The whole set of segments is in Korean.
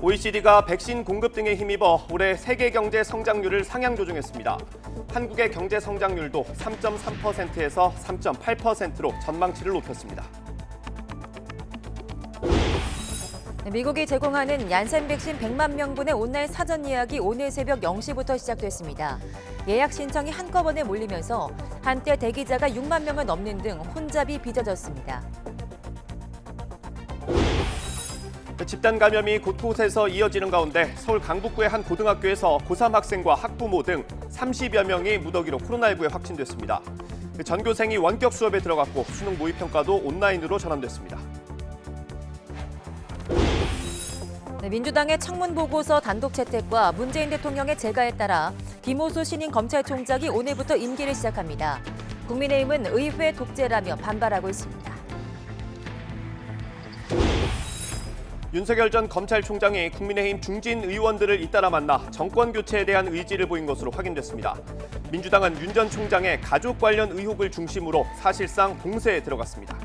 OECD가 백신 공급 등에 힘입어 올해 세계 경제 성장률을 상향 조정했습니다. 한국의 경제 성장률도 3.3%에서 3.8%로 전망치를 높였습니다. 미국이 제공하는 얀센 백신 100만 명분의 온라인 사전 예약이 오늘 새벽 0시부터 시작됐습니다. 예약 신청이 한꺼번에 몰리면서 한때 대기자가 6만 명을 넘는 등 혼잡이 빚어졌습니다. 집단 감염이 곳곳에서 이어지는 가운데 서울 강북구의 한 고등학교에서 고3 학생과 학부모 등 30여 명이 무더기로 코로나19에 확진됐습니다. 전교생이 원격 수업에 들어갔고 수능 모의평가도 온라인으로 전환됐습니다. 민주당의 청문 보고서 단독 채택과 문재인 대통령의 재가에 따라 김호수 신임 검찰총장이 오늘부터 임기를 시작합니다. 국민의힘은 의회 독재라며 반발하고 있습니다. 윤석열 전 검찰총장이 국민의힘 중진 의원들을 잇따라 만나 정권 교체에 대한 의지를 보인 것으로 확인됐습니다. 민주당은 윤 전 총장의 가족 관련 의혹을 중심으로 사실상 공세에 들어갔습니다.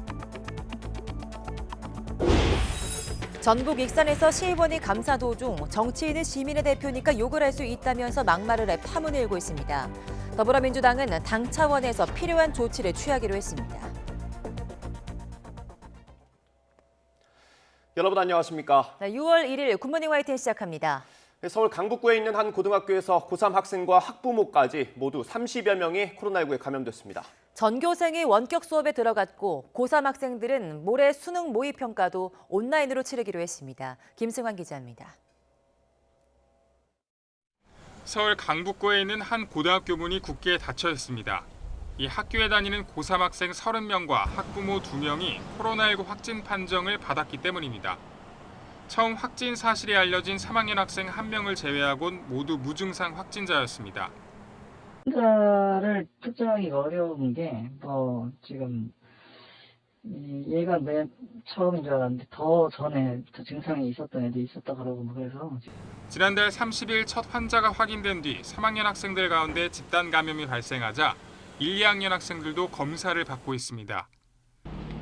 전북 익산에서 시의원이 감사 도중 정치인은 시민의 대표니까 욕을 할 수 있다면서 막말을 해 파문을 일고 있습니다. 더불어민주당은 당 차원에서 필요한 조치를 취하기로 했습니다. 여러분 안녕하십니까? 6월 1일 굿모닝 화이팅 시작합니다. 서울 강북구에 있는 한 고등학교에서 고3 학생과 학부모까지 모두 30여 명이 코로나19에 감염됐습니다. 전교생이 원격 수업에 들어갔고 고3 학생들은 모레 수능 모의평가도 온라인으로 치르기로 했습니다. 김승환 기자입니다. 서울 강북구에 있는 한 고등학교 문이 굳게 닫혀 있습니다. 이 학교에 다니는 고3 학생 30명과 학부모 2명이 코로나19 확진 판정을 받았기 때문입니다. 처음 확진 사실이 알려진 3학년 학생 1명을 제외하곤 모두 무증상 확진자였습니다. 환자를 특정하기가 어려운 게 지금 얘가 맨 처음인 줄 알았는데 더 전에 증상이 있었던 애도 있었다 그러고 그래서 지난달 30일 첫 환자가 확인된 뒤 3학년 학생들 가운데 집단 감염이 발생하자 1, 2학년 학생들도 검사를 받고 있습니다.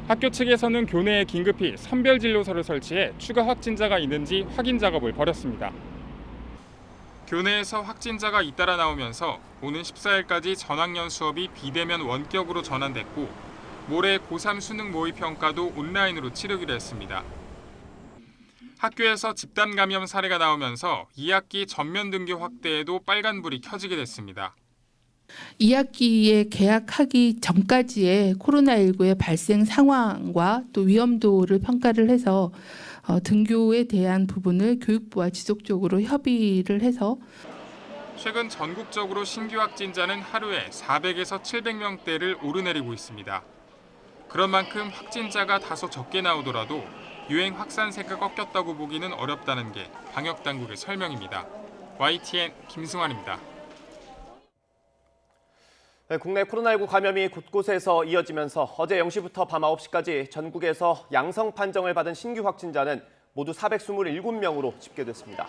학교 측에서는 교내에 긴급히 선별진료소를 설치해 추가 확진자가 있는지 확인 작업을 벌였습니다. 교내에서 확진자가 잇따라 나오면서 오는 14일까지 전학년 수업이 비대면 원격으로 전환됐고 모레 고3 수능 모의평가도 온라인으로 치르기로 했습니다. 학교에서 집단 감염 사례가 나오면서 2학기 전면 등교 확대에도 빨간불이 켜지게 됐습니다. 2학기에 개학하기 전까지의 코로나19의 발생 상황과 또 위험도를 평가를 해서 등교에 대한 부분을 교육부와 지속적으로 협의를 해서 최근 전국적으로 신규 확진자는 하루에 400에서 700명대를 오르내리고 있습니다. 그런 만큼 확진자가 다소 적게 나오더라도 유행 확산세가 꺾였다고 보기는 어렵다는 게 방역당국의 설명입니다. YTN 김승환입니다. 국내 코로나19 감염이 곳곳에서 이어지면서 어제 0시부터 밤 9시까지 전국에서 양성 판정을 받은 신규 확진자는 모두 427명으로 집계됐습니다.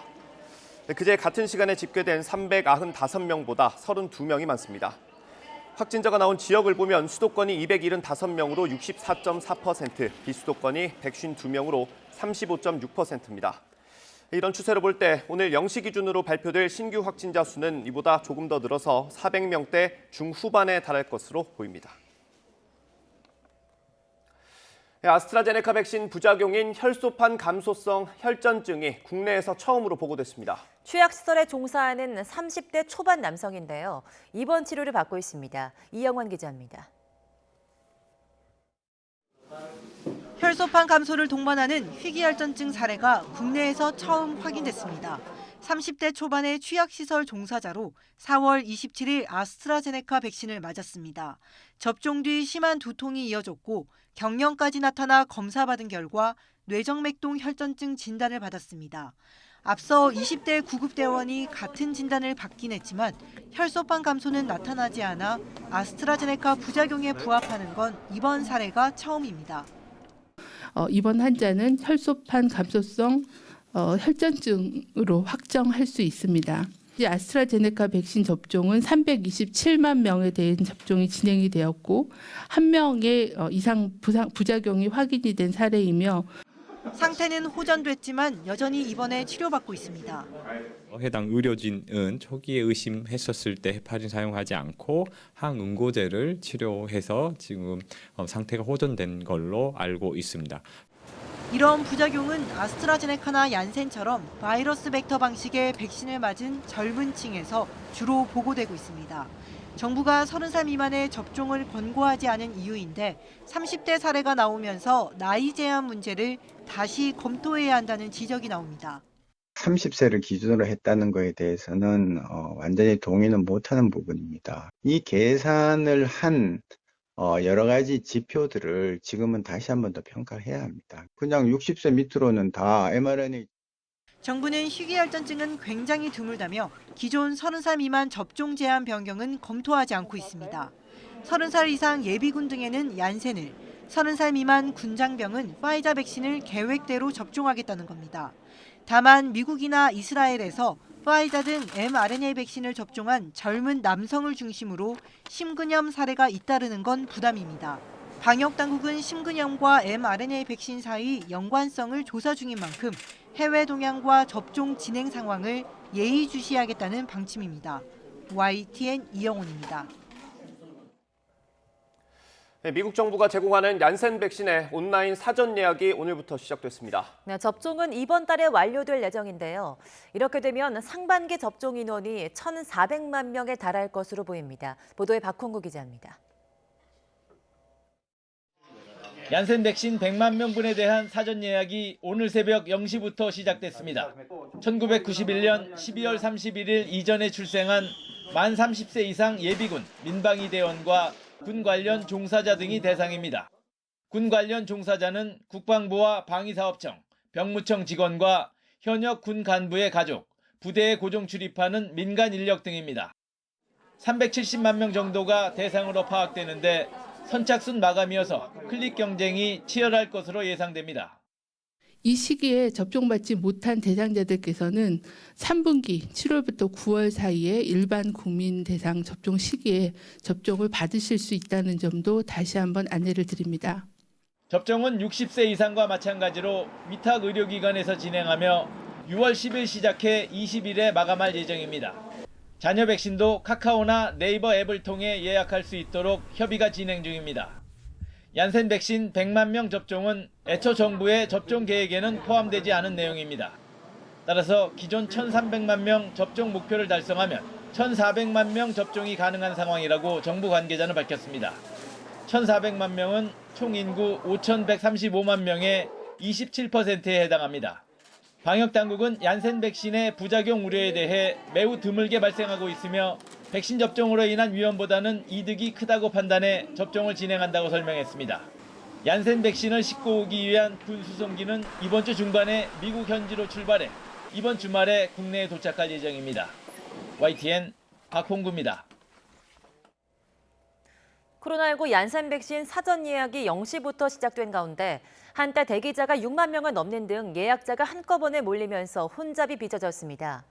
그제 같은 시간에 집계된 395명보다 32명이 많습니다. 확진자가 나온 지역을 보면 수도권이 275명으로 64.4%, 비수도권이 152명으로 35.6%입니다. 이런 추세로 볼 때 오늘 0시 기준으로 발표될 신규 확진자 수는 이보다 조금 더 늘어서 400명대 중후반에 달할 것으로 보입니다. 아스트라제네카 백신 부작용인 혈소판 감소성 혈전증이 국내에서 처음으로 보고됐습니다. 취약시설에 종사하는 30대 초반 남성인데요. 입원 치료를 받고 있습니다. 이영환 기자입니다. 혈소판 감소를 동반하는 희귀혈전증 사례가 국내에서 처음 확인됐습니다. 30대 초반의 취약시설 종사자로 4월 27일 아스트라제네카 백신을 맞았습니다. 접종 뒤 심한 두통이 이어졌고 경련까지 나타나 검사받은 결과 뇌정맥동 혈전증 진단을 받았습니다. 앞서 20대 구급대원이 같은 진단을 받긴 했지만 혈소판 감소는 나타나지 않아 아스트라제네카 부작용에 부합하는 건 이번 사례가 처음입니다. 이번 환자는 혈소판 감소성 혈전증으로 확정할 수 있습니다. 아스트라제네카 백신 접종은 327만 명에 대한 접종이 진행이 되었고 1명의 이상 부작용이 확인이 된 사례이며 상태는 호전됐지만 여전히 입원해 치료받고 있습니다. 해당 의료진은 초기에 의심했었을 때 헤파린 사용하지 않고 항응고제를 치료해서 지금 상태가 호전된 걸로 알고 있습니다. 이런 부작용은 아스트라제네카나 얀센처럼 바이러스 벡터 방식의 백신을 맞은 젊은 층에서 주로 보고되고 있습니다. 정부가 30살 미만의 접종을 권고하지 않은 이유인데 30대 사례가 나오면서 나이 제한 문제를 다시 검토해야 한다는 지적이 나옵니다. 30세를 기준으로 했다는 것에 대해서는 완전히 동의는 못하는 부분입니다. 이 계산을 한 여러 가지 지표들을 지금은 다시 한 번 더 평가해야 합니다. 그냥 60세 밑으로는 다 mRNA. 정부는 희귀혈전증은 굉장히 드물다며 기존 30살 미만 접종 제한 변경은 검토하지 않고 있습니다. 30살 이상 예비군 등에는 얀센을, 30살 미만 군장병은 파이자 백신을 계획대로 접종하겠다는 겁니다. 다만 미국이나 이스라엘에서 파이자 등 mRNA 백신을 접종한 젊은 남성을 중심으로 심근염 사례가 잇따르는 건 부담입니다. 방역당국은 심근염과 mRNA 백신 사이 연관성을 조사 중인 만큼 해외 동향과 접종 진행 상황을 예의주시하겠다는 방침입니다. YTN 이영훈입니다. 미국 정부가 제공하는 얀센 백신의 온라인 사전 예약이 오늘부터 시작됐습니다. 네, 접종은 이번 달에 완료될 예정인데요. 이렇게 되면 상반기 접종 인원이 1,400만 명에 달할 것으로 보입니다. 보도에 박홍구 기자입니다. 얀센 백신 100만 명분에 대한 사전 예약이 오늘 새벽 0시부터 시작됐습니다. 1991년 12월 31일 이전에 출생한 만 30세 이상 예비군, 민방위 대원과 군 관련 종사자 등이 대상입니다. 군 관련 종사자는 국방부와 방위사업청, 병무청 직원과 현역 군 간부의 가족, 부대에 고정 출입하는 민간 인력 등입니다. 370만 명 정도가 대상으로 파악되는데 선착순 마감이어서 클릭 경쟁이 치열할 것으로 예상됩니다. 이 시기에 접종받지 못한 대상자들께서는 3분기 7월부터 9월 사이에 일반 국민 대상 접종 시기에 접종을 받으실 수 있다는 점도 다시 한번 안내를 드립니다. 접종은 60세 이상과 마찬가지로 위탁 의료기관에서 진행하며 6월 10일 시작해 20일에 마감할 예정입니다. 자녀 백신도 카카오나 네이버 앱을 통해 예약할 수 있도록 협의가 진행 중입니다. 얀센 백신 100만 명 접종은 애초 정부의 접종 계획에는 포함되지 않은 내용입니다. 따라서 기존 1,300만 명 접종 목표를 달성하면 1,400만 명 접종이 가능한 상황이라고 정부 관계자는 밝혔습니다. 1,400만 명은 총 인구 5,135만 명의 27%에 해당합니다. 방역당국은 얀센 백신의 부작용 우려에 대해 매우 드물게 발생하고 있으며 백신 접종으로 인한 위험보다는 이득이 크다고 판단해 접종을 진행한다고 설명했습니다. 얀센 백신을 싣고 오기 위한 군 수송기는 이번 주 중반에 미국 현지로 출발해 이번 주말에 국내에 도착할 예정입니다. YTN 박홍구입니다. 코로나19 얀센 백신 사전 예약이 0시부터 시작된 가운데 한때 대기자가 6만 명을 넘는 등 예약자가 한꺼번에 몰리면서 혼잡이 빚어졌습니다.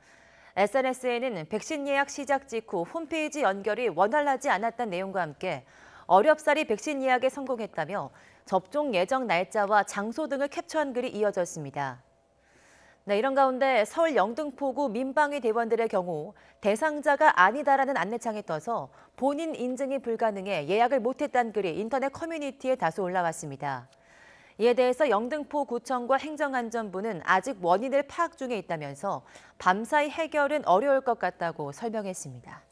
SNS에는 백신 예약 시작 직후 홈페이지 연결이 원활하지 않았다는 내용과 함께 어렵사리 백신 예약에 성공했다며 접종 예정 날짜와 장소 등을 캡처한 글이 이어졌습니다. 네, 이런 가운데 서울 영등포구 민방위 대원들의 경우 대상자가 아니다라는 안내창이 떠서 본인 인증이 불가능해 예약을 못했다는 글이 인터넷 커뮤니티에 다수 올라왔습니다. 이에 대해서 영등포구청과 행정안전부는 아직 원인을 파악 중에 있다면서 밤사이 해결은 어려울 것 같다고 설명했습니다.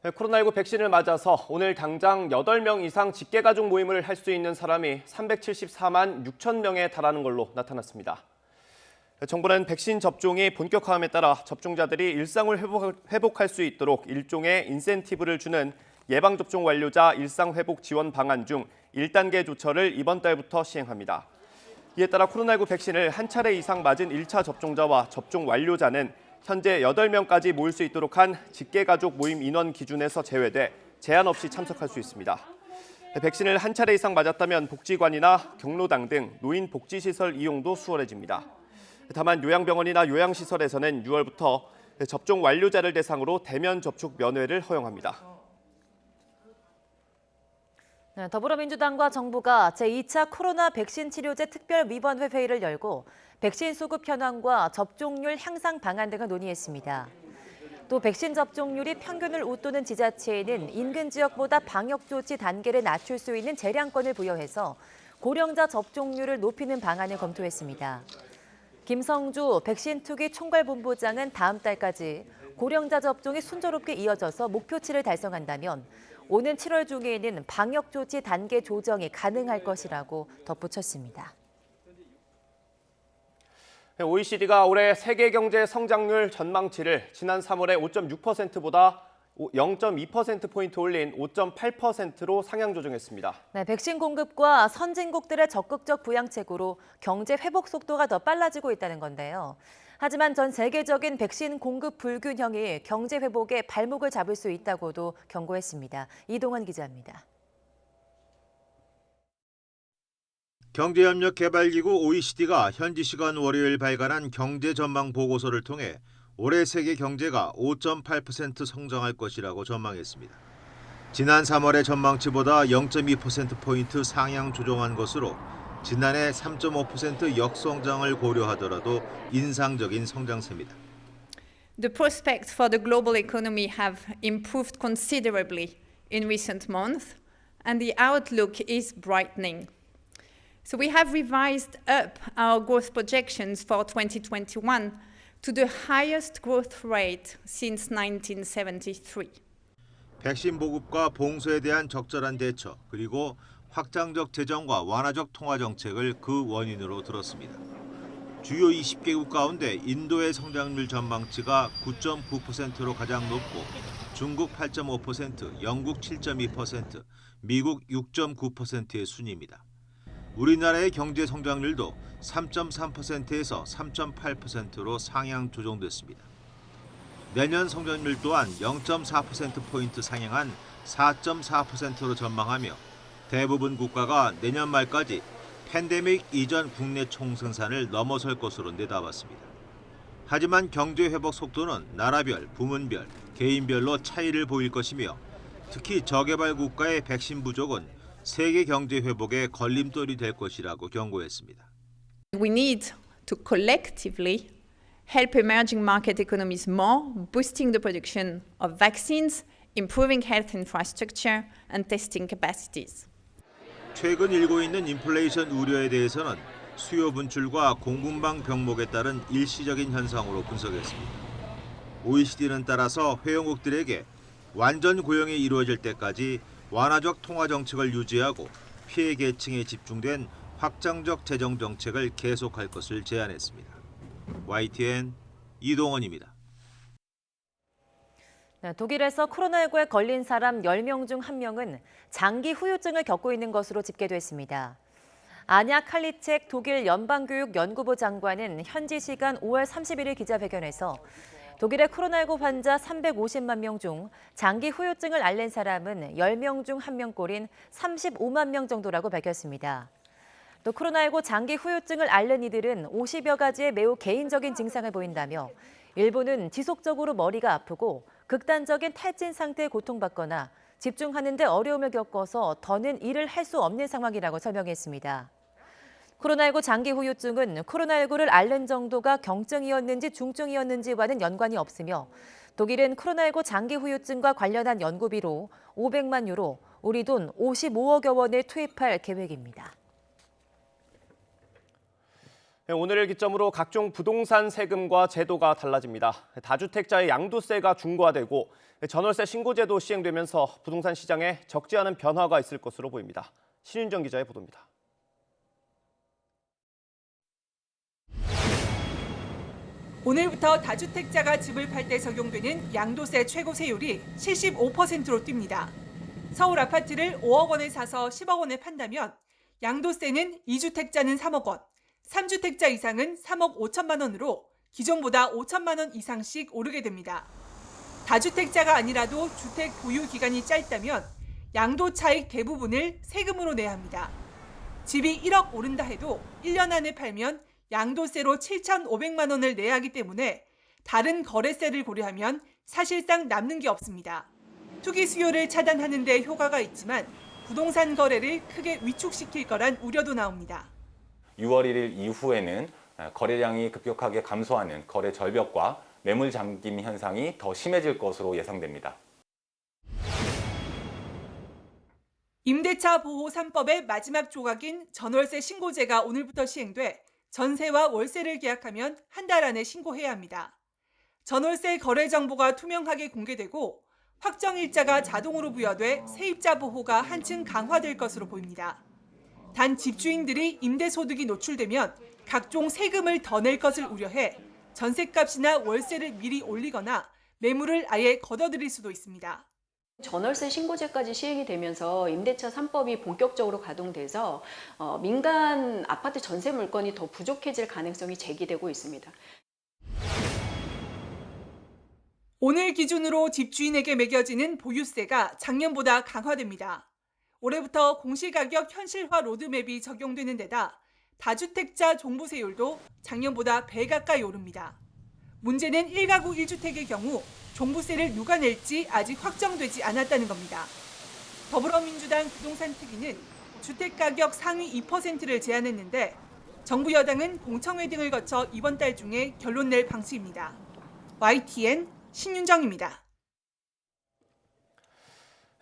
코로나19 백신을 맞아서 오늘 당장 8명 이상 직계가족 모임을 할 수 있는 사람이 374만 6천 명에 달하는 걸로 나타났습니다. 정부는 백신 접종이 본격화함에 따라 접종자들이 일상을 회복할 수 있도록 일종의 인센티브를 주는 예방접종 완료자 일상회복 지원 방안 중 1단계 조처를 이번 달부터 시행합니다. 이에 따라 코로나19 백신을 한 차례 이상 맞은 1차 접종자와 접종 완료자는 현재 8명까지 모일 수 있도록 한 직계가족 모임 인원 기준에서 제외돼 제한 없이 참석할 수 있습니다. 백신을 한 차례 이상 맞았다면 복지관이나 경로당 등 노인 복지시설 이용도 수월해집니다. 다만 요양병원이나 요양시설에서는 6월부터 접종 완료자를 대상으로 대면 접촉 면회를 허용합니다. 네, 더불어민주당과 정부가 제2차 코로나 백신 치료제 특별위원회 회의를 열고 백신 수급 현황과 접종률 향상 방안 등을 논의했습니다. 또 백신 접종률이 평균을 웃도는 지자체에는 인근 지역보다 방역 조치 단계를 낮출 수 있는 재량권을 부여해서 고령자 접종률을 높이는 방안을 검토했습니다. 김성주 백신 투기 총괄본부장은 다음 달까지 고령자 접종이 순조롭게 이어져서 목표치를 달성한다면 오는 7월 중에는 방역 조치 단계 조정이 가능할 것이라고 덧붙였습니다. OECD가 올해 세계 경제 성장률 전망치를 지난 3월에 5.6%보다 0.2%포인트 올린 5.8%로 상향 조정했습니다. 네, 백신 공급과 선진국들의 적극적 부양책으로 경제 회복 속도가 더 빨라지고 있다는 건데요. 하지만 전 세계적인 백신 공급 불균형이 경제 회복에 발목을 잡을 수 있다고도 경고했습니다. 이동환 기자입니다. 경제협력개발기구 OECD가 현지 시간 월요일 발간한 경제 전망 보고서를 통해 올해 세계 경제가 5.8% 성장할 것이라고 전망했습니다. 지난 3월의 전망치보다 0.2%포인트 상향 조정한 것으로 지난해 3.5% 역성장을 고려하더라도 인상적인 성장세입니다. The prospects for the global economy have improved considerably in recent months, and the outlook is brightening. So we have revised up our growth projections for 2021 to the highest growth rate since 1973. 백신 보급과 봉쇄에 대한 적절한 대처, 그리고 확장적 재정과 완화적 통화 정책을 그 원인으로 들었습니다. 주요 20개국 가운데 인도의 성장률 전망치가 9.9%로 가장 높고 중국 8.5%, 영국 7.2%, 미국 6.9%의 순입니다. 우리나라의 경제 성장률도 3.3%에서 3.8%로 상향 조정됐습니다. 내년 성장률 또한 0.4%포인트 상향한 4.4%로 전망하며 대부분 국가가 내년 말까지 팬데믹 이전 국내 총생산을 넘어설 것으로 내다봤습니다. 하지만 경제 회복 속도는 나라별, 부문별, 개인별로 차이를 보일 것이며 특히 저개발 국가의 백신 부족은 세계 경제 회복에 걸림돌이 될 것이라고 경고했습니다. We need to collectively help emerging market economies more, boosting the production of vaccines, improving health infrastructure, and testing capacities. 최근 일고 있는 인플레이션 우려에 대해서는 수요 분출과 공급망 병목에 따른 일시적인 현상으로 분석했습니다. OECD는 따라서 회원국들에게 완전 고용이 이루어질 때까지 완화적 통화 정책을 유지하고 피해 계층에 집중된 확장적 재정 정책을 계속할 것을 제안했습니다. YTN 이동원입니다. 네, 독일에서 코로나19에 걸린 사람 10명 중 1명은 장기 후유증을 겪고 있는 것으로 집계됐습니다. 아냐 칼리책 독일 연방교육연구부 장관은 현지 시간 5월 31일 기자회견에서 독일의 코로나19 환자 350만 명 중 장기 후유증을 앓는 사람은 10명 중 1명꼴인 35만 명 정도라고 밝혔습니다. 또 코로나19 장기 후유증을 앓는 이들은 50여 가지의 매우 개인적인 증상을 보인다며 일부는 지속적으로 머리가 아프고 극단적인 탈진 상태에 고통받거나 집중하는 데 어려움을 겪어서 더는 일을 할 수 없는 상황이라고 설명했습니다. 코로나19 장기 후유증은 코로나19를 앓는 정도가 경증이었는지 중증이었는지와는 연관이 없으며 독일은 코로나19 장기 후유증과 관련한 연구비로 500만 유로, 우리 돈 55억여 원을 투입할 계획입니다. 오늘을 기점으로 각종 부동산 세금과 제도가 달라집니다. 다주택자의 양도세가 중과되고 전월세 신고제도 시행되면서 부동산 시장에 적지 않은 변화가 있을 것으로 보입니다. 신윤정 기자의 보도입니다. 오늘부터 다주택자가 집을 팔 때 적용되는 양도세 최고세율이 75%로 뜁니다. 서울 아파트를 5억 원에 사서 10억 원에 판다면 양도세는 2주택자는 3억 원, 3주택자 이상은 3억 5천만 원으로 기존보다 5천만 원 이상씩 오르게 됩니다. 다주택자가 아니라도 주택 보유 기간이 짧다면 양도 차익 대부분을 세금으로 내야 합니다. 집이 1억 오른다 해도 1년 안에 팔면 양도세로 7,500만 원을 내야 하기 때문에 다른 거래세를 고려하면 사실상 남는 게 없습니다. 투기 수요를 차단하는 데 효과가 있지만 부동산 거래를 크게 위축시킬 거란 우려도 나옵니다. 6월 1일 이후에는 거래량이 급격하게 감소하는 거래 절벽과 매물 잠김 현상이 더 심해질 것으로 예상됩니다. 임대차 보호 3법의 마지막 조각인 전월세 신고제가 오늘부터 시행돼 전세와 월세를 계약하면 한 달 안에 신고해야 합니다. 전월세 거래 정보가 투명하게 공개되고 확정일자가 자동으로 부여돼 세입자 보호가 한층 강화될 것으로 보입니다. 단 집주인들이 임대소득이 노출되면 각종 세금을 더 낼 것을 우려해 전셋값이나 월세를 미리 올리거나 매물을 아예 걷어들일 수도 있습니다. 전월세 신고제까지 시행이 되면서 임대차 3법이 본격적으로 가동돼서 민간 아파트 전세 물건이 더 부족해질 가능성이 제기되고 있습니다. 오늘 기준으로 집주인에게 매겨지는 보유세가 작년보다 강화됩니다. 올해부터 공시가격 현실화 로드맵이 적용되는 데다 다주택자 종부세율도 작년보다 배 가까이 오릅니다. 문제는 1가구 1주택의 경우 종부세를 누가 낼지 아직 확정되지 않았다는 겁니다. 더불어민주당 부동산 특위는 주택가격 상위 2%를 제안했는데 정부 여당은 공청회 등을 거쳐 이번 달 중에 결론 낼 방침입니다. YTN 신윤정입니다.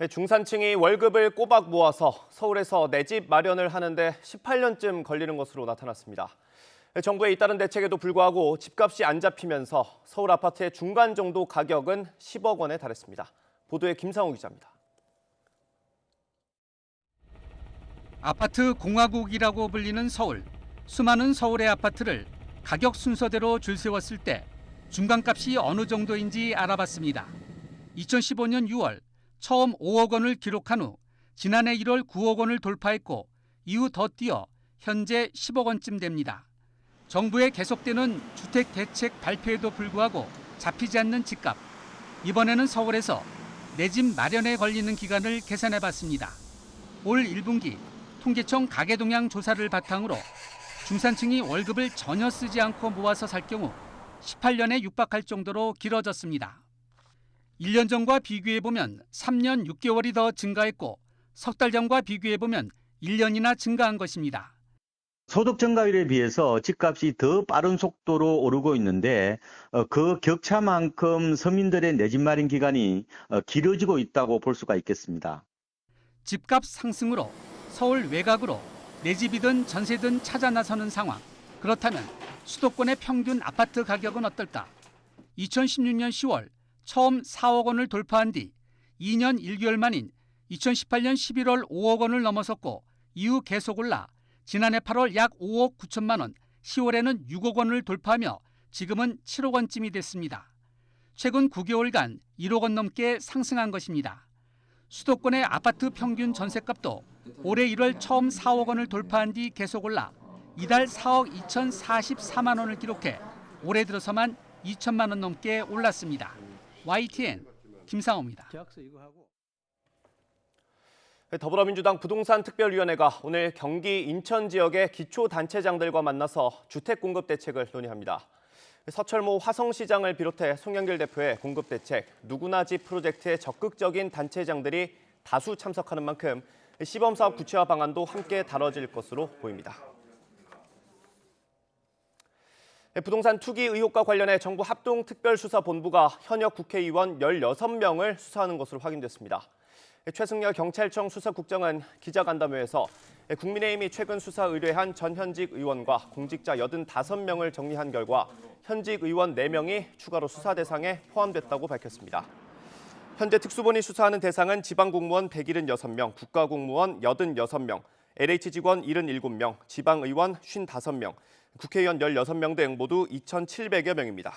중산층이 월급을 꼬박 모아서 서울에서 내 집 마련을 하는데 18년쯤 걸리는 것으로 나타났습니다. 정부의 잇따른 대책에도 불구하고 집값이 안 잡히면서 서울 아파트의 중간 정도 가격은 10억 원에 달했습니다. 보도에 김상우 기자입니다. 아파트 공화국이라고 불리는 서울. 수많은 서울의 아파트를 가격 순서대로 줄 세웠을 때 중간값이 어느 정도인지 알아봤습니다. 2015년 6월 처음 5억 원을 기록한 후 지난해 1월 9억 원을 돌파했고 이후 더 뛰어 현재 10억 원쯤 됩니다. 정부의 계속되는 주택 대책 발표에도 불구하고 잡히지 않는 집값. 이번에는 서울에서 내 집 마련에 걸리는 기간을 계산해봤습니다. 올 1분기 통계청 가계동향 조사를 바탕으로 중산층이 월급을 전혀 쓰지 않고 모아서 살 경우 18년에 육박할 정도로 길어졌습니다. 1년 전과 비교해보면 3년 6개월이 더 증가했고 석 달 전과 비교해보면 1년이나 증가한 것입니다. 소득 증가율에 비해서 집값이 더 빠른 속도로 오르고 있는데 그 격차만큼 서민들의 내 집 마련 기간이 길어지고 있다고 볼 수가 있겠습니다. 집값 상승으로 서울 외곽으로 내 집이든 전세든 찾아 나서는 상황. 그렇다면 수도권의 평균 아파트 가격은 어떨까? 2016년 10월 처음 4억 원을 돌파한 뒤 2년 1개월 만인 2018년 11월 5억 원을 넘어섰고 이후 계속 올라 지난해 8월 약 5억 9천만 원, 10월에는 6억 원을 돌파하며 지금은 7억 원쯤이 됐습니다. 최근 9개월간 1억 원 넘게 상승한 것입니다. 수도권의 아파트 평균 전셋값도 올해 1월 처음 4억 원을 돌파한 뒤 계속 올라 이달 4억 2,044만 원을 기록해 올해 들어서만 2천만 원 넘게 올랐습니다. YTN 김상호입니다. 더불어민주당 부동산특별위원회가 오늘 경기 인천 지역의 기초단체장들과 만나서 주택 공급 대책을 논의합니다. 서철모 화성시장을 비롯해 송영길 대표의 공급 대책, 누구나 집 프로젝트에 적극적인 단체장들이 다수 참석하는 만큼 시범사업 구체화 방안도 함께 다뤄질 것으로 보입니다. 부동산 투기 의혹과 관련해 정부 합동특별수사본부가 현역 국회의원 16명을 수사하는 것으로 확인됐습니다. 최승열 경찰청 수사국장은 기자간담회에서 국민의힘이 최근 수사 의뢰한 전현직 의원과 공직자 85명을 정리한 결과 현직 의원 4명이 추가로 수사 대상에 포함됐다고 밝혔습니다. 현재 특수본이 수사하는 대상은 지방공무원 176명, 국가공무원 86명, LH 직원 77명, 지방의원 55명, 국회의원 16명 등 모두 2,700여 명입니다.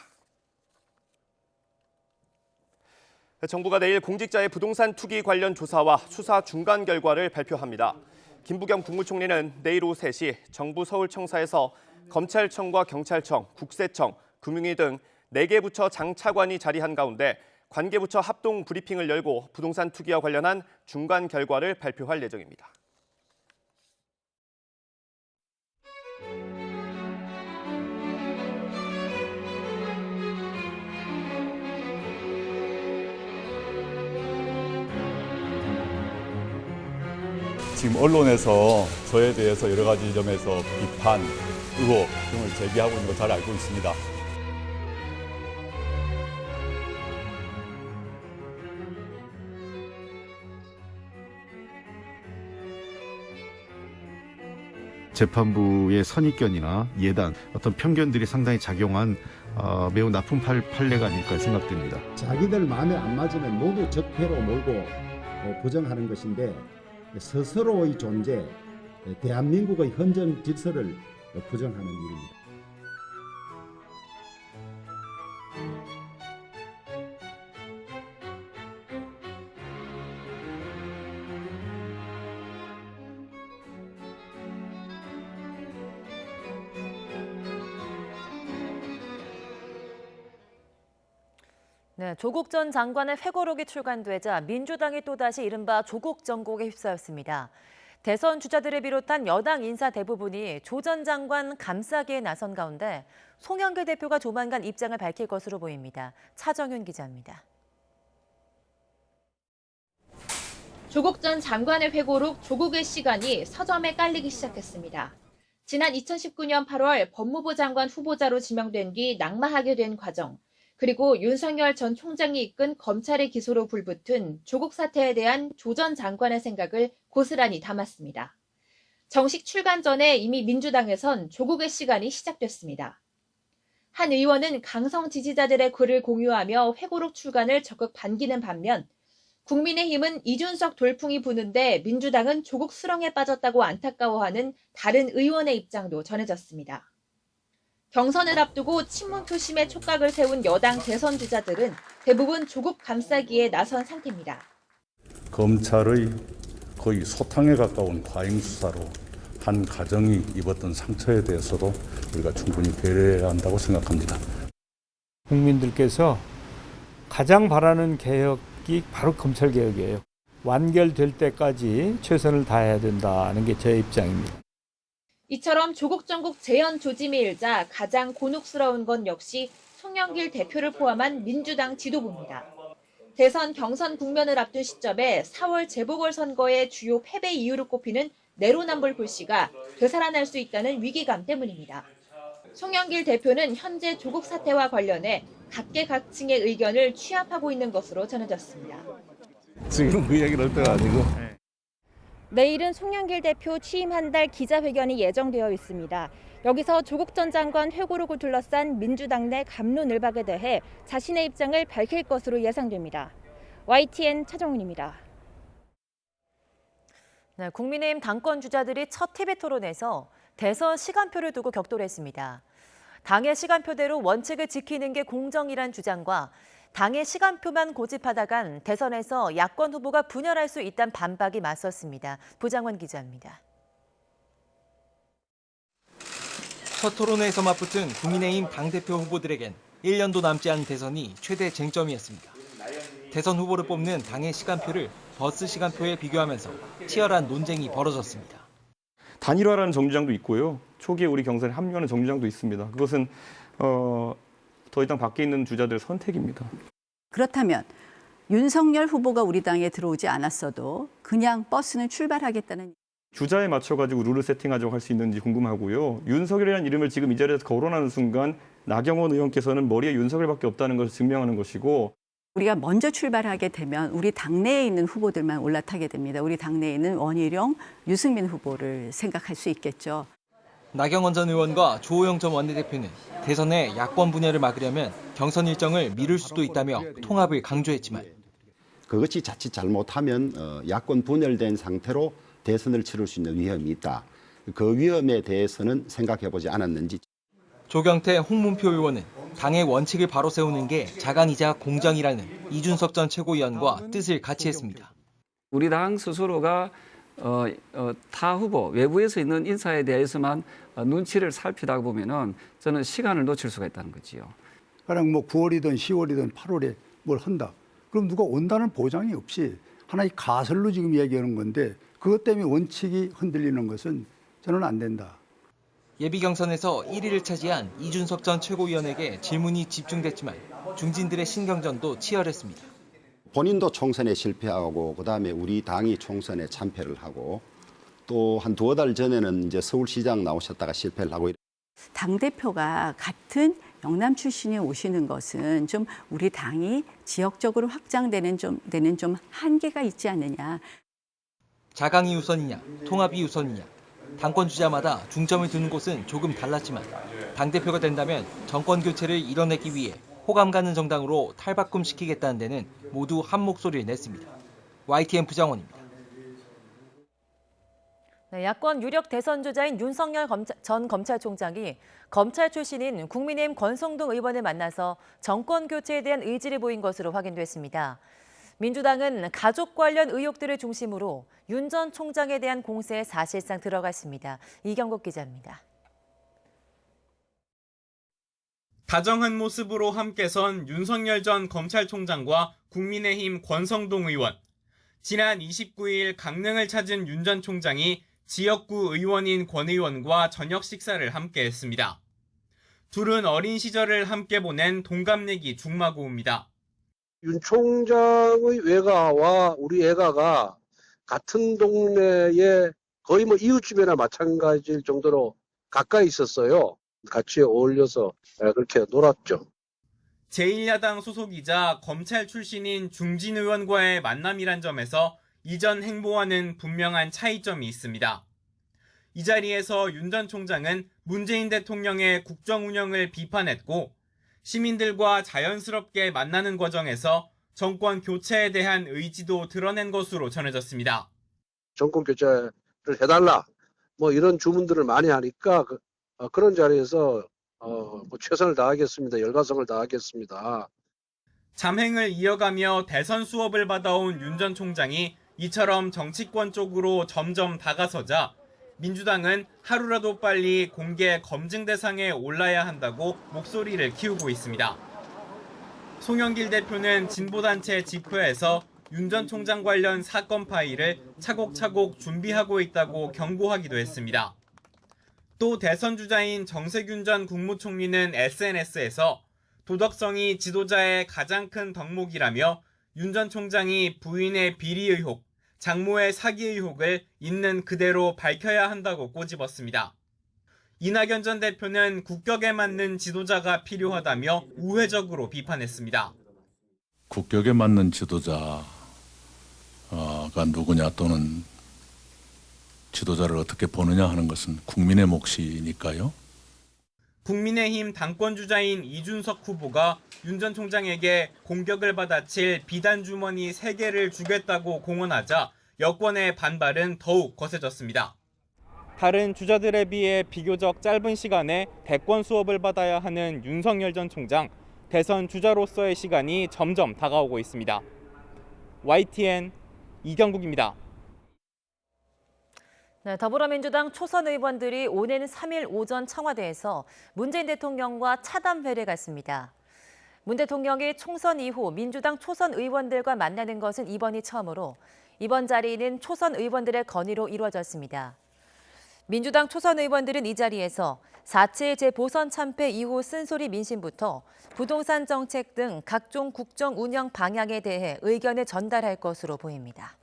정부가 내일 공직자의 부동산 투기 관련 조사와 수사 중간 결과를 발표합니다. 김부겸 국무총리는 내일 오후 3시 정부 서울청사에서 검찰청과 경찰청, 국세청, 금융위 등 4개 부처 장차관이 자리한 가운데 관계부처 합동 브리핑을 열고 부동산 투기와 관련한 중간 결과를 발표할 예정입니다. 지금 언론에서 저에 대해서 여러 가지 점에서 비판, 의혹 등을 제기하고 있는 거 잘 알고 있습니다. 재판부의 선입견이나 예단, 어떤 편견들이 상당히 작용한 매우 나쁜 판례가 아닐까 생각됩니다. 자기들 마음에 안 맞으면 모두 적폐로 몰고 부정하는 것인데 스스로의 존재, 대한민국의 헌정 질서를 부정하는 일입니다. 네, 조국 전 장관의 회고록이 출간되자 민주당이 또다시 이른바 조국 정국에 휩싸였습니다. 대선 주자들을 비롯한 여당 인사 대부분이 조 전 장관 감싸기에 나선 가운데 송영길 대표가 조만간 입장을 밝힐 것으로 보입니다. 차정윤 기자입니다. 조국 전 장관의 회고록 조국의 시간이 서점에 깔리기 시작했습니다. 지난 2019년 8월 법무부 장관 후보자로 지명된 뒤 낙마하게 된 과정, 그리고 윤석열 전 총장이 이끈 검찰의 기소로 불붙은 조국 사태에 대한 조 전 장관의 생각을 고스란히 담았습니다. 정식 출간 전에 이미 민주당에선 조국의 시간이 시작됐습니다. 한 의원은 강성 지지자들의 글을 공유하며 회고록 출간을 적극 반기는 반면 국민의힘은 이준석 돌풍이 부는데 민주당은 조국 수렁에 빠졌다고 안타까워하는 다른 의원의 입장도 전해졌습니다. 경선을 앞두고 친문 표심에 촉각을 세운 여당 대선 주자들은 대부분 조국 감싸기에 나선 상태입니다. 검찰의 거의 소탕에 가까운 과잉 수사로 한 가정이 입었던 상처에 대해서도 우리가 충분히 배려해야 한다고 생각합니다. 국민들께서 가장 바라는 개혁이 바로 검찰개혁이에요. 완결될 때까지 최선을 다해야 된다는 게 제 입장입니다. 이처럼 조국 정국 재연 조짐이 일자 가장 곤혹스러운 건 역시 송영길 대표를 포함한 민주당 지도부입니다. 대선 경선 국면을 앞둔 시점에 4월 재보궐선거의 주요 패배 이유로 꼽히는 내로남불 불씨가 되살아날 수 있다는 위기감 때문입니다. 송영길 대표는 현재 조국 사태와 관련해 각계각층의 의견을 취합하고 있는 것으로 전해졌습니다. 지금 그 얘기를 할 때가 아니고. 내일은 송영길 대표 취임 한 달 기자회견이 예정되어 있습니다. 여기서 조국 전 장관 회고록을 둘러싼 민주당 내 갑론을박에 대해 자신의 입장을 밝힐 것으로 예상됩니다. YTN 차정훈입니다. 네, 국민의힘 당권 주자들이 첫 TV 토론에서 대선 시간표를 두고 격돌했습니다. 당의 시간표대로 원칙을 지키는 게 공정이란 주장과 당의 시간표만 고집하다간 대선에서 야권 후보가 분열할 수 있다는 반박이 맞섰습니다. 부장원 기자입니다. 첫 토론회에서 맞붙은 국민의힘 당대표 후보들에겐 1년도 남지 않은 대선이 최대 쟁점이었습니다. 대선 후보를 뽑는 당의 시간표를 버스 시간표에 비교하면서 치열한 논쟁이 벌어졌습니다. 단일화라는 정주장도 있고요. 초기에 우리 경선에 합류하는 정주장도 있습니다. 그것은 더 이상 밖에 있는 주자들의 선택입니다. 그렇다면 윤석열 후보가 우리 당에 들어오지 않았어도 그냥 버스는 출발하겠다는 주자에 맞춰가지고 룰을 세팅하자고 할 수 있는지 궁금하고요. 윤석열이라는 이름을 지금 이 자리에서 거론하는 순간 나경원 의원께서는 머리에 윤석열밖에 없다는 것을 증명하는 것이고 우리가 먼저 출발하게 되면 우리 당내에 있는 후보들만 올라타게 됩니다. 우리 당내에 있는 원희룡, 유승민 후보를 생각할 수 있겠죠. 나경원 전 의원과 조호영 전 원내대표는 대선의 야권 분열을 막으려면 경선 일정을 미룰 수도 있다며 통합을 강조했지만 그것이 자칫 잘못하면 야권 분열된 상태로 대선을 치를 수 있는 위험이 있다. 그 위험에 대해서는 생각해보지 않았는지. 조경태, 홍문표 의원은 당의 원칙을 바로 세우는 게 자강이자 공정이라는 이준석 전 최고위원과 뜻을 같이 했습니다. 우리 당 스스로가 타 후보, 외부에서 있는 인사에 대해서만 눈치를 살피다 보면은 저는 시간을 놓칠 수가 있다는 거지요. 그냥 뭐 9월이든 10월이든 8월에 뭘 한다. 그럼 누가 온다는 보장이 없이 하나의 가설로 지금 얘기하는 건데 그것 때문에 원칙이 흔들리는 것은 저는 안 된다. 예비 경선에서 1위를 차지한 이준석 전 최고위원에게 질문이 집중됐지만 중진들의 신경전도 치열했습니다. 본인도 총선에 실패하고 그다음에 우리 당이 총선에 참패를 하고 또 한 두어 달 전에는 이제 서울시장 나오셨다가 실패를 하고 당대표가 같은 영남 출신이 오시는 것은 좀 우리 당이 지역적으로 확장되는 좀 한계가 있지 않느냐. 자강이 우선이냐, 통합이 우선이냐. 당권 주자마다 중점을 두는 곳은 조금 달랐지만 당대표가 된다면 정권 교체를 이뤄내기 위해 호감 가는 정당으로 탈바꿈시키겠다는 데는 모두 한 목소리를 냈습니다. YTN 부장원입니다. 네, 야권 유력 대선 주자인 윤석열 전 검찰총장이 검찰 출신인 국민의힘 권성동 의원을 만나서 정권 교체에 대한 의지를 보인 것으로 확인됐습니다. 민주당은 가족 관련 의혹들을 중심으로 윤 전 총장에 대한 공세에 사실상 들어갔습니다. 이경국 기자입니다. 다정한 모습으로 함께 선 윤석열 전 검찰총장과 국민의힘 권성동 의원. 지난 29일 강릉을 찾은 윤 전 총장이 지역구 의원인 권 의원과 저녁 식사를 함께 했습니다. 둘은 어린 시절을 함께 보낸 동갑내기 중마고우입니다. 윤 총장의 외가와 우리 애가가 같은 동네에 거의 뭐 이웃집이나 마찬가지일 정도로 가까이 있었어요. 같이 어울려서 그렇게 놀았죠. 제1야당 소속이자 검찰 출신인 중진 의원과의 만남이란 점에서 이전 행보와는 분명한 차이점이 있습니다. 이 자리에서 윤 전 총장은 문재인 대통령의 국정 운영을 비판했고 시민들과 자연스럽게 만나는 과정에서 정권 교체에 대한 의지도 드러낸 것으로 전해졌습니다. 정권 교체를 해달라 뭐 이런 주문들을 많이 하니까 그런 자리에서 뭐 최선을 다하겠습니다. 열과성을 다하겠습니다. 잠행을 이어가며 대선 수업을 받아온 윤 전 총장이 이처럼 정치권 쪽으로 점점 다가서자 민주당은 하루라도 빨리 공개 검증 대상에 올라야 한다고 목소리를 키우고 있습니다. 송영길 대표는 진보단체 지표에서 윤 전 총장 관련 사건 파일을 차곡차곡 준비하고 있다고 경고하기도 했습니다. 또 대선 주자인 정세균 전 국무총리는 SNS에서 도덕성이 지도자의 가장 큰 덕목이라며 윤 전 총장이 부인의 비리 의혹, 장모의 사기 의혹을 있는 그대로 밝혀야 한다고 꼬집었습니다. 이낙연 전 대표는 국격에 맞는 지도자가 필요하다며 우회적으로 비판했습니다. 국격에 맞는 지도자가 누구냐 또는 지도자를 어떻게 보느냐 하는 것은 국민의 몫이니까요. 국민의힘 당권 주자인 이준석 후보가 윤 전 총장에게 공격을 받아칠 비단 주머니 3개를 주겠다고 공언하자 여권의 반발은 더욱 거세졌습니다. 다른 주자들에 비해 비교적 짧은 시간에 대권 수업을 받아야 하는 윤석열 전 총장, 대선 주자로서의 시간이 점점 다가오고 있습니다. YTN 이경국입니다. 네, 더불어민주당 초선 의원들이 오는 3일 오전 청와대에서 문재인 대통령과 차담회를 갖습니다. 문 대통령이 총선 이후 민주당 초선 의원들과 만나는 것은 이번이 처음으로 이번 자리는 초선 의원들의 건의로 이루어졌습니다. 민주당 초선 의원들은 이 자리에서 4차 재보선 참패 이후 쓴소리 민심부터 부동산 정책 등 각종 국정 운영 방향에 대해 의견을 전달할 것으로 보입니다.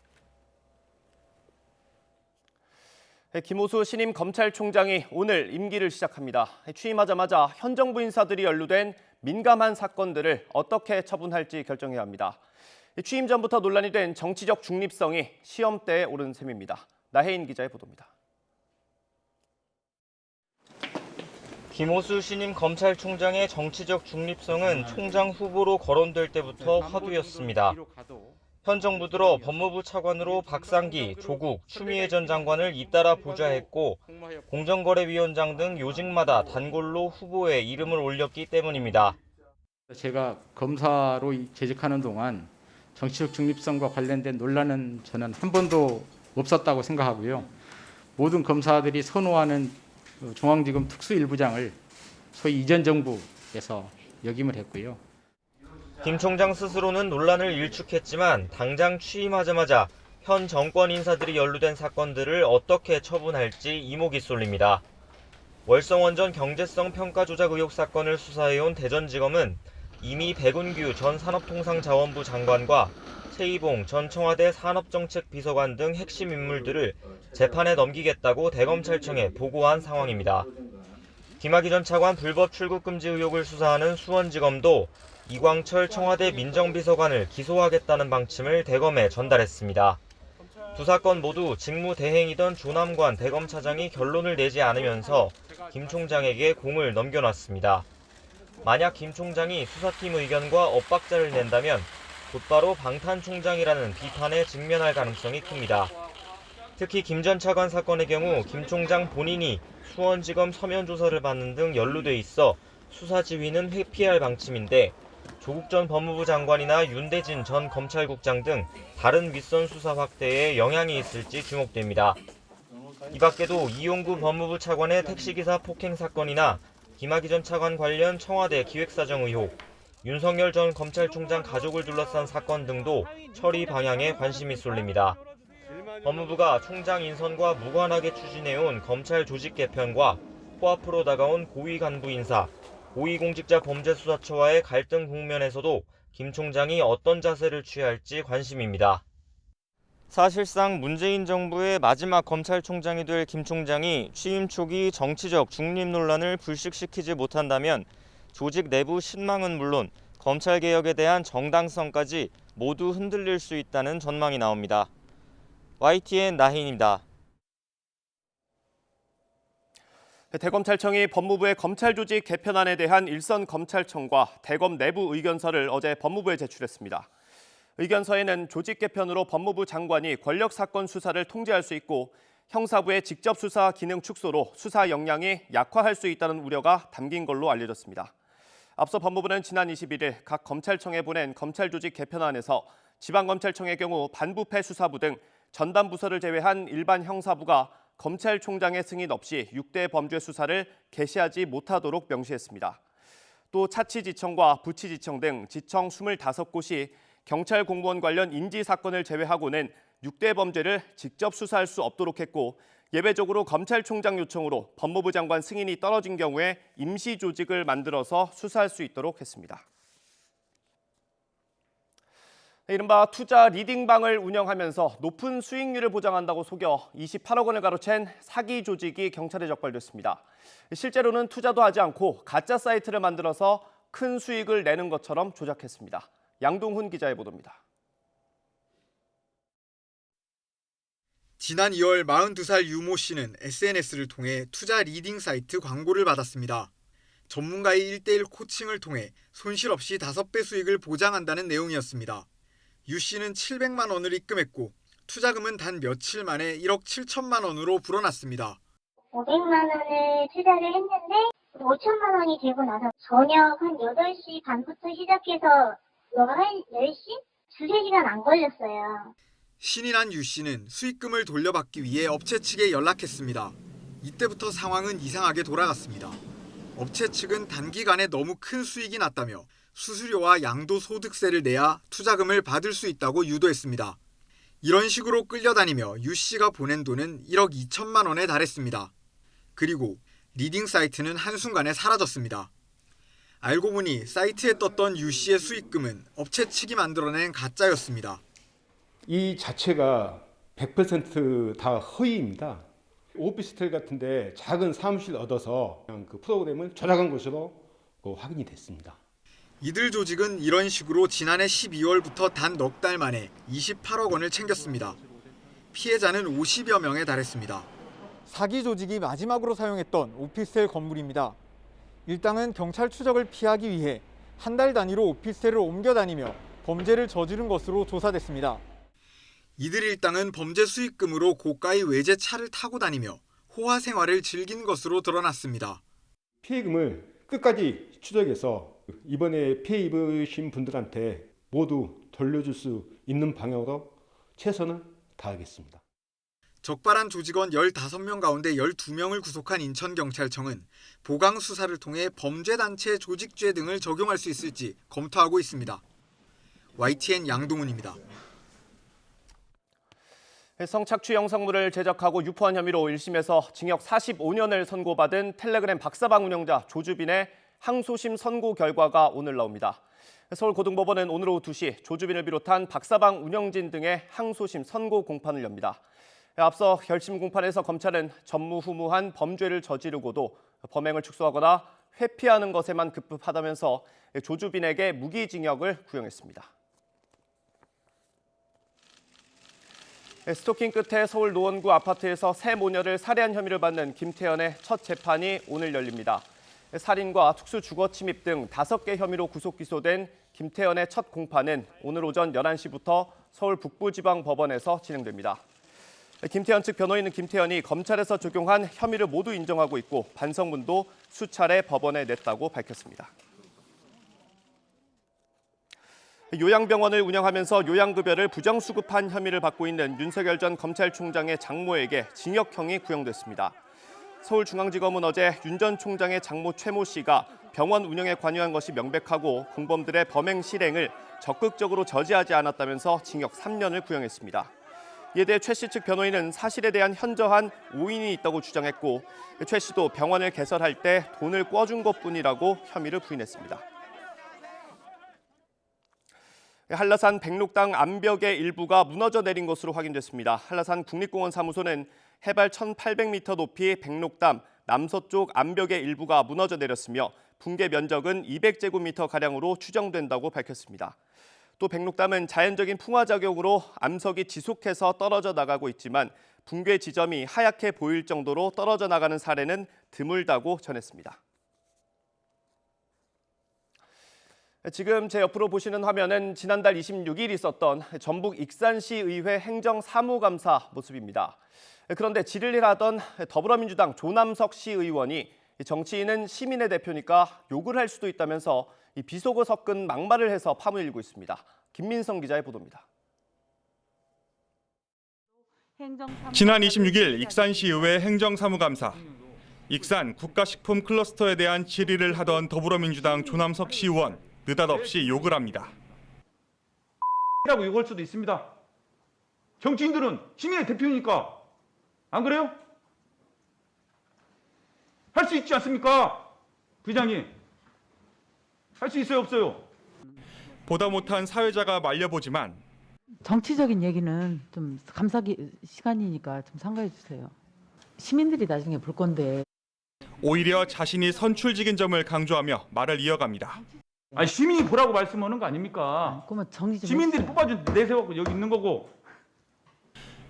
김호수 신임 검찰총장이 오늘 임기를 시작합니다. 취임하자마자 현 정부 인사들이 연루된 민감한 사건들을 어떻게 처분할지 결정해야 합니다. 취임 전부터 논란이 된 정치적 중립성이 시험대에 오른 셈입니다. 나혜인 기자의 보도입니다. 김호수 신임 검찰총장의 정치적 중립성은 총장 후보로 거론될 때부터 화두였습니다. 현 정부 들어 법무부 차관으로 박상기, 조국, 추미애 전 장관을 잇따라 보좌했고 공정거래위원장 등 요직마다 단골로 후보에 이름을 올렸기 때문입니다. 제가 검사로 재직하는 동안 정치적 중립성과 관련된 논란은 저는 한 번도 없었다고 생각하고요. 모든 검사들이 선호하는 중앙지검 특수일부장을 소위 이전 정부에서 역임을 했고요. 김 총장 스스로는 논란을 일축했지만 당장 취임하자마자 현 정권 인사들이 연루된 사건들을 어떻게 처분할지 이목이 쏠립니다. 월성원전 경제성 평가 조작 의혹 사건을 수사해온 대전지검은 이미 백운규 전 산업통상자원부 장관과 최이봉 전 청와대 산업정책비서관 등 핵심 인물들을 재판에 넘기겠다고 대검찰청에 보고한 상황입니다. 김학의 전 차관 불법 출국 금지 의혹을 수사하는 수원지검도 이광철 청와대 민정비서관을 기소하겠다는 방침을 대검에 전달했습니다. 두 사건 모두 직무대행이던 조남관 대검차장이 결론을 내지 않으면서 김 총장에게 공을 넘겨놨습니다. 만약 김 총장이 수사팀 의견과 엇박자를 낸다면 곧바로 방탄총장이라는 비판에 직면할 가능성이 큽니다. 특히 김 전 차관 사건의 경우 김 총장 본인이 수원지검 서면 조사를 받는 등 연루돼 있어 수사 지휘는 회피할 방침인데 조국 전 법무부 장관이나 윤대진 전 검찰국장 등 다른 윗선 수사 확대에 영향이 있을지 주목됩니다. 이 밖에도 이용구 법무부 차관의 택시기사 폭행 사건이나 김학의 전 차관 관련 청와대 기획사정 의혹, 윤석열 전 검찰총장 가족을 둘러싼 사건 등도 처리 방향에 관심이 쏠립니다. 법무부가 총장 인선과 무관하게 추진해온 검찰 조직 개편과 코앞으로 다가온 고위 간부 인사, 고위공직자범죄수사처와의 갈등 국면에서도 김 총장이 어떤 자세를 취할지 관심입니다. 사실상 문재인 정부의 마지막 검찰총장이 될 김 총장이 취임 초기 정치적 중립 논란을 불식시키지 못한다면 조직 내부 신망은 물론 검찰개혁에 대한 정당성까지 모두 흔들릴 수 있다는 전망이 나옵니다. YTN 나희인입니다. 대검찰청이 법무부의 검찰 조직 개편안에 대한 일선 검찰청과 대검 내부 의견서를 어제 법무부에 제출했습니다. 의견서에는 조직 개편으로 법무부 장관이 권력 사건 수사를 통제할 수 있고 형사부의 직접 수사 기능 축소로 수사 역량이 약화할 수 있다는 우려가 담긴 걸로 알려졌습니다. 앞서 법무부는 지난 21일 각 검찰청에 보낸 검찰 조직 개편안에서 지방검찰청의 경우 반부패 수사부 등 전담 부서를 제외한 일반 형사부가 검찰총장의 승인 없이 6대 범죄 수사를 개시하지 못하도록 명시했습니다. 또 차치지청과 부치지청 등 지청 25곳이 경찰 공무원 관련 인지 사건을 제외하고는 6대 범죄를 직접 수사할 수 없도록 했고 예외적으로 검찰총장 요청으로 법무부 장관 승인이 떨어진 경우에 임시 조직을 만들어서 수사할 수 있도록 했습니다. 이른바 투자 리딩방을 운영하면서 높은 수익률을 보장한다고 속여 28억 원을 가로챈 사기 조직이 경찰에 적발됐습니다. 실제로는 투자도 하지 않고 가짜 사이트를 만들어서 큰 수익을 내는 것처럼 조작했습니다. 양동훈 기자의 보도입니다. 지난 2월 42살 유모 씨는 SNS를 통해 투자 리딩 사이트 광고를 받았습니다. 전문가의 1:1 코칭을 통해 손실 없이 5배 수익을 보장한다는 내용이었습니다. 유 씨는 700만 원을 입금했고 투자금은 단 며칠 만에 1억 7천만 원으로 불어났습니다. 500만 원을 투자를 했는데 5천만 원이 되고 나서 저녁 한 8시 반부터 시작해서 한 10시? 두세 시간 안 걸렸어요. 신이 난 유 씨는 수익금을 돌려받기 위해 업체 측에 연락했습니다. 이때부터 상황은 이상하게 돌아갔습니다. 업체 측은 단기간에 너무 큰 수익이 났다며 수수료와 양도소득세를 내야 투자금을 받을 수 있다고 유도했습니다. 이런 식으로 끌려다니며 유 씨가 보낸 돈은 1억 2천만 원에 달했습니다. 그리고 리딩 사이트는 한순간에 사라졌습니다. 알고 보니 사이트에 떴던 유 씨의 수익금은 업체 측이 만들어낸 가짜였습니다. 이 자체가 100% 다 허위입니다. 오피스텔 같은데 작은 사무실 얻어서 그냥 그 프로그램을 조작한 것으로 확인이 됐습니다. 이들 조직은 이런 식으로 지난해 12월부터 단 넉 달 만에 28억 원을 챙겼습니다. 피해자는 50여 명에 달했습니다. 사기 조직이 마지막으로 사용했던 오피스텔 건물입니다. 일당은 경찰 추적을 피하기 위해 한 달 단위로 오피스텔을 옮겨 다니며 범죄를 저지른 것으로 조사됐습니다. 이들 일당은 범죄 수익금으로 고가의 외제 차를 타고 다니며 호화 생활을 즐긴 것으로 드러났습니다. 피해금을 끝까지 추적해서 이번에 피해 입으신 분들한테 모두 돌려줄 수 있는 방향으로 최선을 다하겠습니다. 적발한 조직원 15명 가운데 12명을 구속한 인천경찰청은 보강 수사를 통해 범죄단체 조직죄 등을 적용할 수 있을지 검토하고 있습니다. YTN 양동훈입니다. 성착취 영상물을 제작하고 유포한 혐의로 1심에서 징역 45년을 선고받은 텔레그램 박사방 운영자 조주빈의 항소심 선고 결과가 오늘 나옵니다. 서울고등법원은 오늘 오후 2시 조주빈을 비롯한 박사방 운영진 등의 항소심 선고 공판을 엽니다. 앞서 결심 공판에서 검찰은 전무후무한 범죄를 저지르고도 범행을 축소하거나 회피하는 것에만 급급하다면서 조주빈에게 무기징역을 구형했습니다. 스토킹 끝에 서울 노원구 아파트에서 새 모녀를 살해한 혐의를 받는 김태현의 첫 재판이 오늘 열립니다. 살인과 특수주거침입 등 5개 혐의로 구속 기소된 김태현의 첫 공판은 오늘 오전 11시부터 서울 북부지방법원에서 진행됩니다. 김태현 측 변호인은 김태현이 검찰에서 적용한 혐의를 모두 인정하고 있고 반성문도 수차례 법원에 냈다고 밝혔습니다. 요양병원을 운영하면서 요양급여를 부정수급한 혐의를 받고 있는 윤석열 전 검찰총장의 장모에게 징역형이 구형됐습니다. 서울중앙지검은 어제 윤 전 총장의 장모 최모 씨가 병원 운영에 관여한 것이 명백하고 공범들의 범행 실행을 적극적으로 저지하지 않았다면서 징역 3년을 구형했습니다. 이에 대해 최 씨 측 변호인은 사실에 대한 현저한 오인이 있다고 주장했고 최 씨도 병원을 개설할 때 돈을 꿔준 것뿐이라고 혐의를 부인했습니다. 한라산 백록당 암벽의 일부가 무너져 내린 것으로 확인됐습니다. 한라산 국립공원 사무소는 해발 1,800m 높이 백록담 남서쪽 암벽의 일부가 무너져 내렸으며 붕괴 면적은 200제곱미터가량으로 추정된다고 밝혔습니다. 또 백록담은 자연적인 풍화작용으로 암석이 지속해서 떨어져 나가고 있지만 붕괴 지점이 하얗게 보일 정도로 떨어져 나가는 사례는 드물다고 전했습니다. 지금 제 옆으로 보시는 화면은 지난달 26일 있었던 전북 익산시의회 행정사무감사 모습입니다. 그런데 질의를 하던 더불어민주당 조남석 시의원이 정치인은 시민의 대표니까 욕을 할 수도 있다면서 비속어 섞은 막말을 해서 파문을 일고 있습니다. 김민성 기자의 보도입니다. 지난 26일 익산시의회 행정사무감사. 익산 국가식품 클러스터에 대한 질의를 하던 더불어민주당 조남석 시의원. 느닷없이 욕을 합니다. 라고 욕할 수도 있습니다. 정치인들은 시민의 대표니까 안 그래요? 할 수 있지 않습니까? 부장님. 할 수 있어요, 없어요? 보다 못한 사회자가 말려보지만 정치적인 얘기는 좀 감사기 시간이니까 좀 삼가해 주세요. 시민들이 나중에 볼 건데. 오히려 자신이 선출직인 점을 강조하며 말을 이어갑니다. 아니 시민이 보라고 말씀하는 거 아닙니까? 그러면 정리 좀 시민들이 뽑아준 내세워갖고 여기 있는 거고.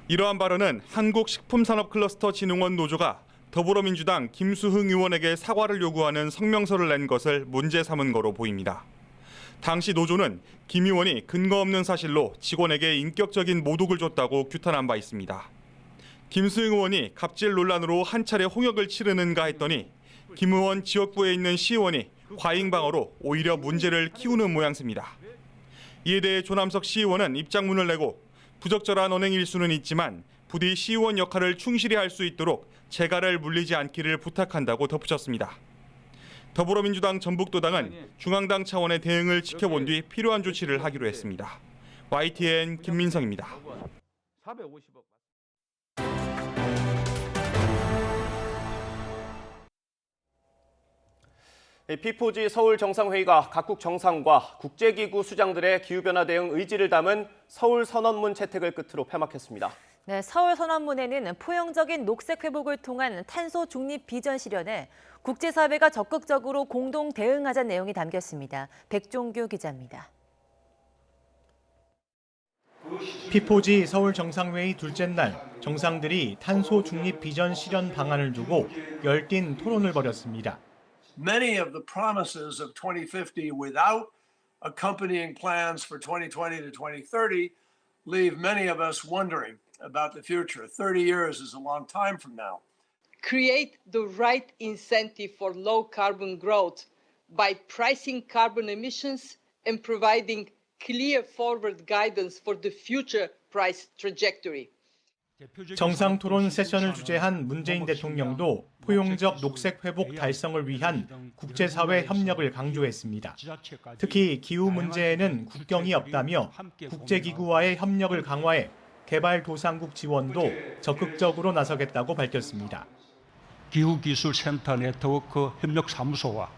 이러한 발언은 한국식품산업클러스터진흥원 노조가 더불어민주당 김수흥 의원에게 사과를 요구하는 성명서를 낸 것을 문제 삼은 거로 보입니다. 당시 노조는 김 의원이 근거 없는 사실로 직원에게 인격적인 모독을 줬다고 규탄한 바 있습니다. 김수흥 의원이 갑질 논란으로 한 차례 홍역을 치르는가 했더니 김 의원 지역구에 있는 시의원이 과잉방어로 오히려 문제를 키우는 모양새입니다. 이에 대해 조남석 시의원은 입장문을 내고 부적절한 언행일 수는 있지만 부디 시의원 역할을 충실히 할 수 있도록 재갈을 물리지 않기를 부탁한다고 덧붙였습니다. 더불어민주당 전북도당은 중앙당 차원의 대응을 지켜본 뒤 필요한 조치를 하기로 했습니다. YTN 김민성입니다. 450억. P4G 서울 정상회의가 각국 정상과 국제기구 수장들의 기후변화 대응 의지를 담은 서울 선언문 채택을 끝으로 폐막했습니다. 네, 서울 선언문에는 포용적인 녹색 회복을 통한 탄소 중립 비전 실현에 국제사회가 적극적으로 공동 대응하자는 내용이 담겼습니다. 백종규 기자입니다. P4G 서울 정상회의 둘째 날 정상들이 탄소 중립 비전 실현 방안을 두고 열띤 토론을 벌였습니다. Many of the promises of 2050 without accompanying plans for 2020 to 2030 leave many of us wondering about the future. 30 years is a long time from now. Create the right incentive for low carbon growth by pricing carbon emissions and providing clear forward guidance for the future price trajectory. 정상 토론 세션을 주재한 문재인 대통령도 포용적 녹색 회복 달성을 위한 국제사회 협력을 강조했습니다. 특히 기후 문제에는 국경이 없다며 국제기구와의 협력을 강화해 개발도상국 지원도 적극적으로 나서겠다고 밝혔습니다. 기후기술센터 네트워크 협력사무소와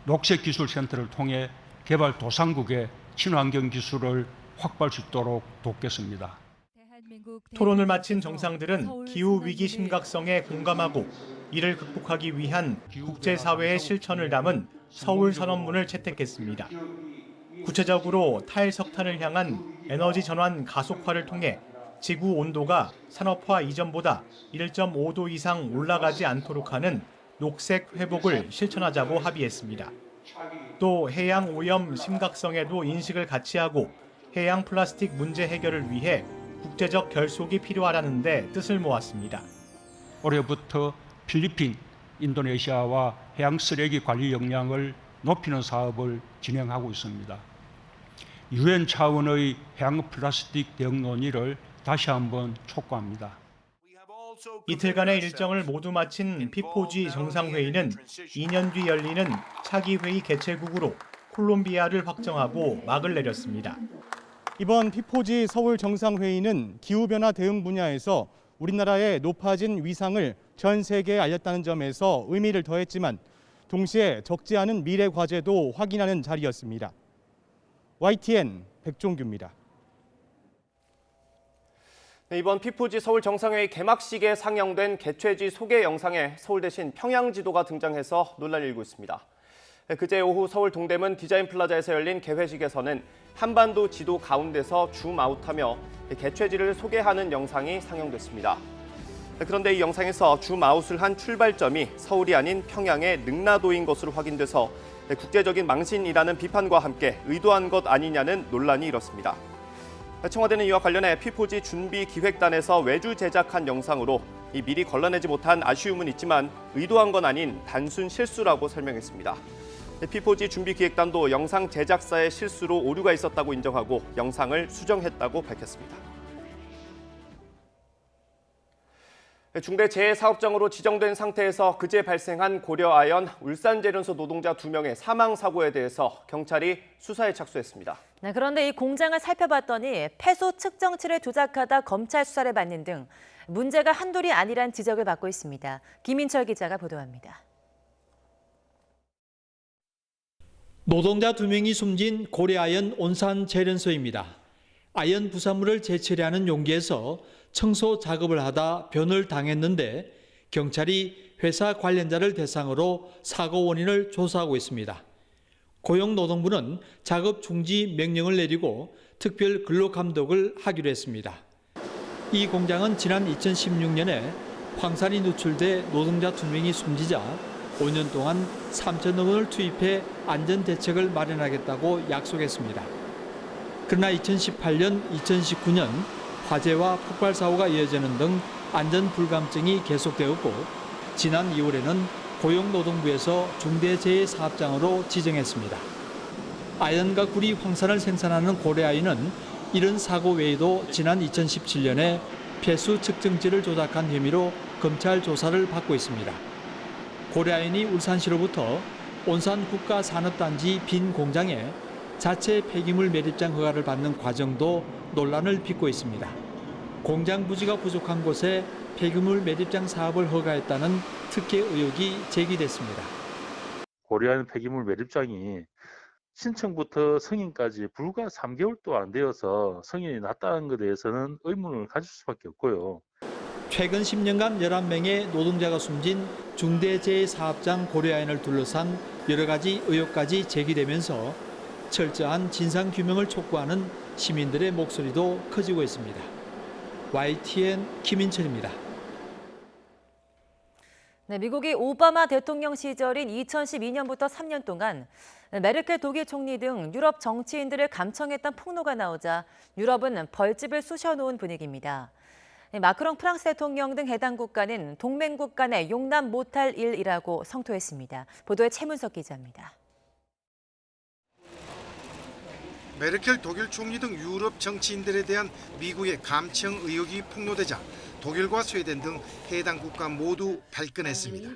녹색기술센터를 통해 개발도상국의 친환경 기술을 확보할 수 있도록 돕겠습니다. 토론을 마친 정상들은 기후위기 심각성에 공감하고 이를 극복하기 위한 국제사회의 실천을 담은 서울 선언문을 채택했습니다. 구체적으로 탈석탄을 향한 에너지 전환 가속화를 통해 지구 온도가 산업화 이전보다 1.5도 이상 올라가지 않도록 하는 녹색 회복을 실천하자고 합의했습니다. 또 해양 오염 심각성에도 인식을 같이 하고 해양 플라스틱 문제 해결을 위해 국제적 결속이 필요하다는 데 뜻을 모았습니다. 올해부터 필리핀, 인도네시아와 해양 쓰레기 관리 역량을 높이는 사업을 진행하고 있습니다. UN 차원의 해양 플라스틱 대응 논의를 다시 한번 촉구합니다. 이틀간의 일정을 모두 마친 P4G 정상회의는 2년 뒤 열리는 차기 회의 개최국으로 콜롬비아를 확정하고 막을 내렸습니다. 이번 P4G 서울 정상회의는 기후변화 대응 분야에서 우리나라의 높아진 위상을 전 세계에 알렸다는 점에서 의미를 더했지만 동시에 적지 않은 미래 과제도 확인하는 자리였습니다. YTN 백종규입니다. 네, 이번 P4G 서울 정상회의 개막식에 상영된 개최지 소개 영상에 서울 대신 평양 지도가 등장해서 논란이 일고 있습니다. 그제 오후 서울 동대문 디자인 플라자에서 열린 개회식에서는 한반도 지도 가운데서 줌아웃하며 개최지를 소개하는 영상이 상영됐습니다. 그런데 이 영상에서 줌아웃을 한 출발점이 서울이 아닌 평양의 능라도인 것으로 확인돼서 국제적인 망신이라는 비판과 함께 의도한 것 아니냐는 논란이 일었습니다. 청와대는 이와 관련해 P4G 준비 기획단에서 외주 제작한 영상으로 미리 걸러내지 못한 아쉬움은 있지만 의도한 건 아닌 단순 실수라고 설명했습니다. P4G 준비 기획단도 영상 제작사의 실수로 오류가 있었다고 인정하고 영상을 수정했다고 밝혔습니다. 중대재해사업장으로 지정된 상태에서 그제 발생한 고려아연 울산제련소 노동자 2명의 사망 사고에 대해서 경찰이 수사에 착수했습니다. 네, 그런데 이 공장을 살펴봤더니 폐소 측정치를 조작하다 검찰 수사를 받는 등 문제가 한둘이 아니란 지적을 받고 있습니다. 김인철 기자가 보도합니다. 노동자 2명이 숨진 고려아연 온산제련소입니다. 아연 부산물을 재처리하는 용기에서 청소 작업을 하다 변을 당했는데 경찰이 회사 관련자를 대상으로 사고 원인을 조사하고 있습니다. 고용노동부는 작업 중지 명령을 내리고 특별 근로감독을 하기로 했습니다. 이 공장은 지난 2016년에 황산이 누출돼 노동자 2명이 숨지자 5년 동안 3천억 원을 투입해 안전대책을 마련하겠다고 약속했습니다. 그러나 2018년, 2019년 화재와 폭발 사고가 이어지는 등 안전 불감증이 계속되었고 지난 2월에는 고용노동부에서 중대재해사업장으로 지정했습니다. 아연과 구리 황산을 생산하는 고려아연은 이런 사고 외에도 지난 2017년에 폐수 측정치를 조작한 혐의로 검찰 조사를 받고 있습니다. 고려아연이 울산시로부터 온산국가산업단지 빈 공장에 자체 폐기물 매립장 허가를 받는 과정도 논란을 빚고 있습니다. 공장 부지가 부족한 곳에 폐기물 매립장 사업을 허가했다는 특혜 의혹이 제기됐습니다. 고려아연 폐기물 매립장이 신청부터 승인까지 불과 3개월도 안 되어서 승인이 났다는 것에 대해서는 의문을 가질 수밖에 없고요. 최근 10년간 11명의 노동자가 숨진 중대재해사업장 고려아연을 둘러싼 여러 가지 의혹까지 제기되면서 철저한 진상규명을 촉구하는 시민들의 목소리도 커지고 있습니다. YTN 김인철입니다. 네, 미국이 오바마 대통령 시절인 2012년부터 3년 동안 메르켈 독일 총리 등 유럽 정치인들을 감청했던 폭로가 나오자 유럽은 벌집을 쑤셔놓은 분위기입니다. 마크롱 프랑스 대통령 등 해당 국가는 동맹국 간에 용납 못할 일이라고 성토했습니다. 보도에 최문석 기자입니다. 메르켈 독일 총리 등 유럽 정치인들에 대한 미국의 감청 의혹이 폭로되자 독일과 스웨덴 등 해당 국가 모두 발끈했습니다.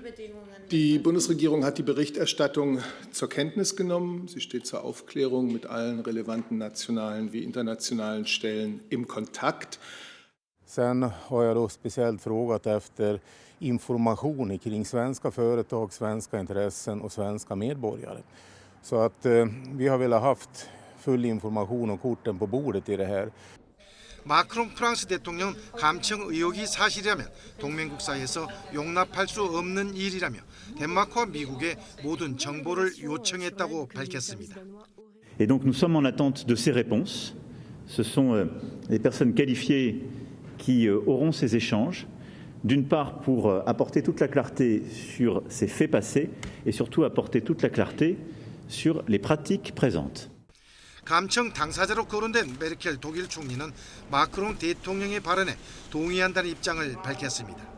Die Bundesregierung hat die Berichterstattung zur Kenntnis genommen. Sie steht zur Aufklärung mit allen relevanten nationalen wie internationalen Stellen im Kontakt. Sen har jag då speciellt frågat efter information kring svenska företag, svenska intressen och svenska medborgare. Så att vi har velat haft full information och korten på bordet i det här. 마크롱 프랑스 대통령 감청 의혹이 사실이라면 동맹국 사이에서 용납할 수 없는 일이라며 덴마크와 미국에 모든 정보를 요청했다고 밝혔습니다. Et donc nous sommes en attente de ces réponses. Ce sont les personnes qualifiées qui auront ces échanges, d'une part pour apporter toute la clarté sur ces faits passés et surtout apporter toute la clarté sur les pratiques présentes. 감청 당사자로 거론된 메르켈 독일 총리는 마크롱 대통령의 발언에 동의한다는 입장을 밝혔습니다.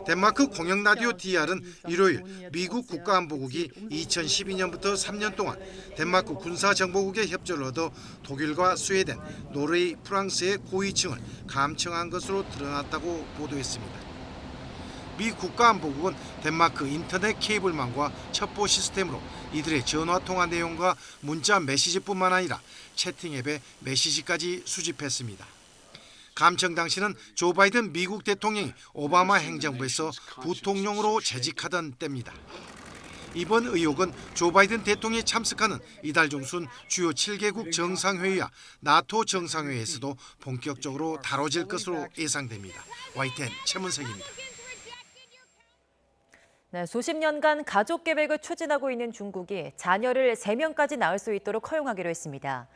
덴마크 공영라디오 DR은 일요일 미국 국가안보국이 2012년부터 3년 동안 덴마크 군사정보국의 협조를 얻어 독일과 스웨덴, 노르웨이, 프랑스의 고위층을 감청한 것으로 드러났다고 보도했습니다. 미 국가안보국은 덴마크 인터넷 케이블망과 첩보 시스템으로 이들의 전화통화 내용과 문자 메시지뿐만 아니라 채팅 앱의 메시지까지 수집했습니다. 감청 당시는 조 바이든 미국 대통령이 오바마 행정부에서 부통령으로 재직하던 때입니다. 이번 의혹은 조 바이든 대통령이 참석하는 이달 중순 주요 7개국 정상회의와 나토 정상회의에서도 본격적으로 다뤄질 것으로 예상됩니다. YTN 최문석입니다. 네, 수십 년간 가족 계획을 추진하고 있는 중국이 자녀를 3명까지 낳을 수 있도록 허용하기로 했습니다.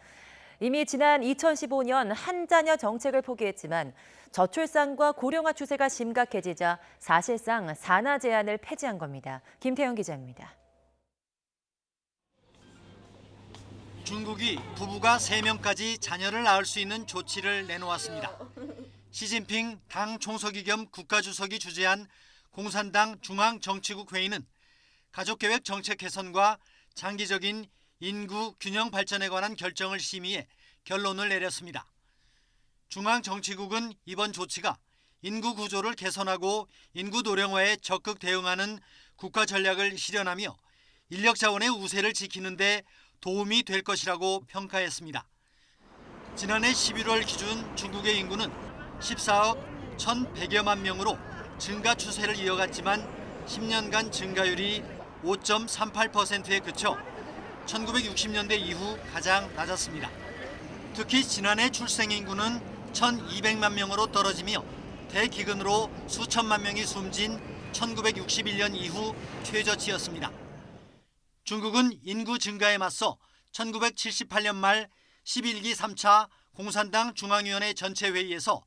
이미 지난 2015년 한 자녀 정책을 포기했지만 저출산과 고령화 추세가 심각해지자 사실상 산하 제한을 폐지한 겁니다. 김태형 기자입니다. 중국이 부부가 3명까지 자녀를 낳을 수 있는 조치를 내놓았습니다. 시진핑 당 총서기 겸 국가주석이 주재한 공산당 중앙정치국 회의는 가족계획 정책 개선과 장기적인 인구 균형 발전에 관한 결정을 심의해 결론을 내렸습니다. 중앙정치국은 이번 조치가 인구 구조를 개선하고 인구 노령화에 적극 대응하는 국가 전략을 실현하며 인력 자원의 우세를 지키는 데 도움이 될 것이라고 평가했습니다. 지난해 11월 기준 중국의 인구는 14억 1,100여만 명으로 증가 추세를 이어갔지만 10년간 증가율이 5.38%에 그쳐 1960년대 이후 가장 낮았습니다. 특히 지난해 출생 인구는 1,200만 명으로 떨어지며 대기근으로 수천만 명이 숨진 1961년 이후 최저치였습니다. 중국은 인구 증가에 맞서 1978년 말 11기 3차 공산당 중앙위원회 전체 회의에서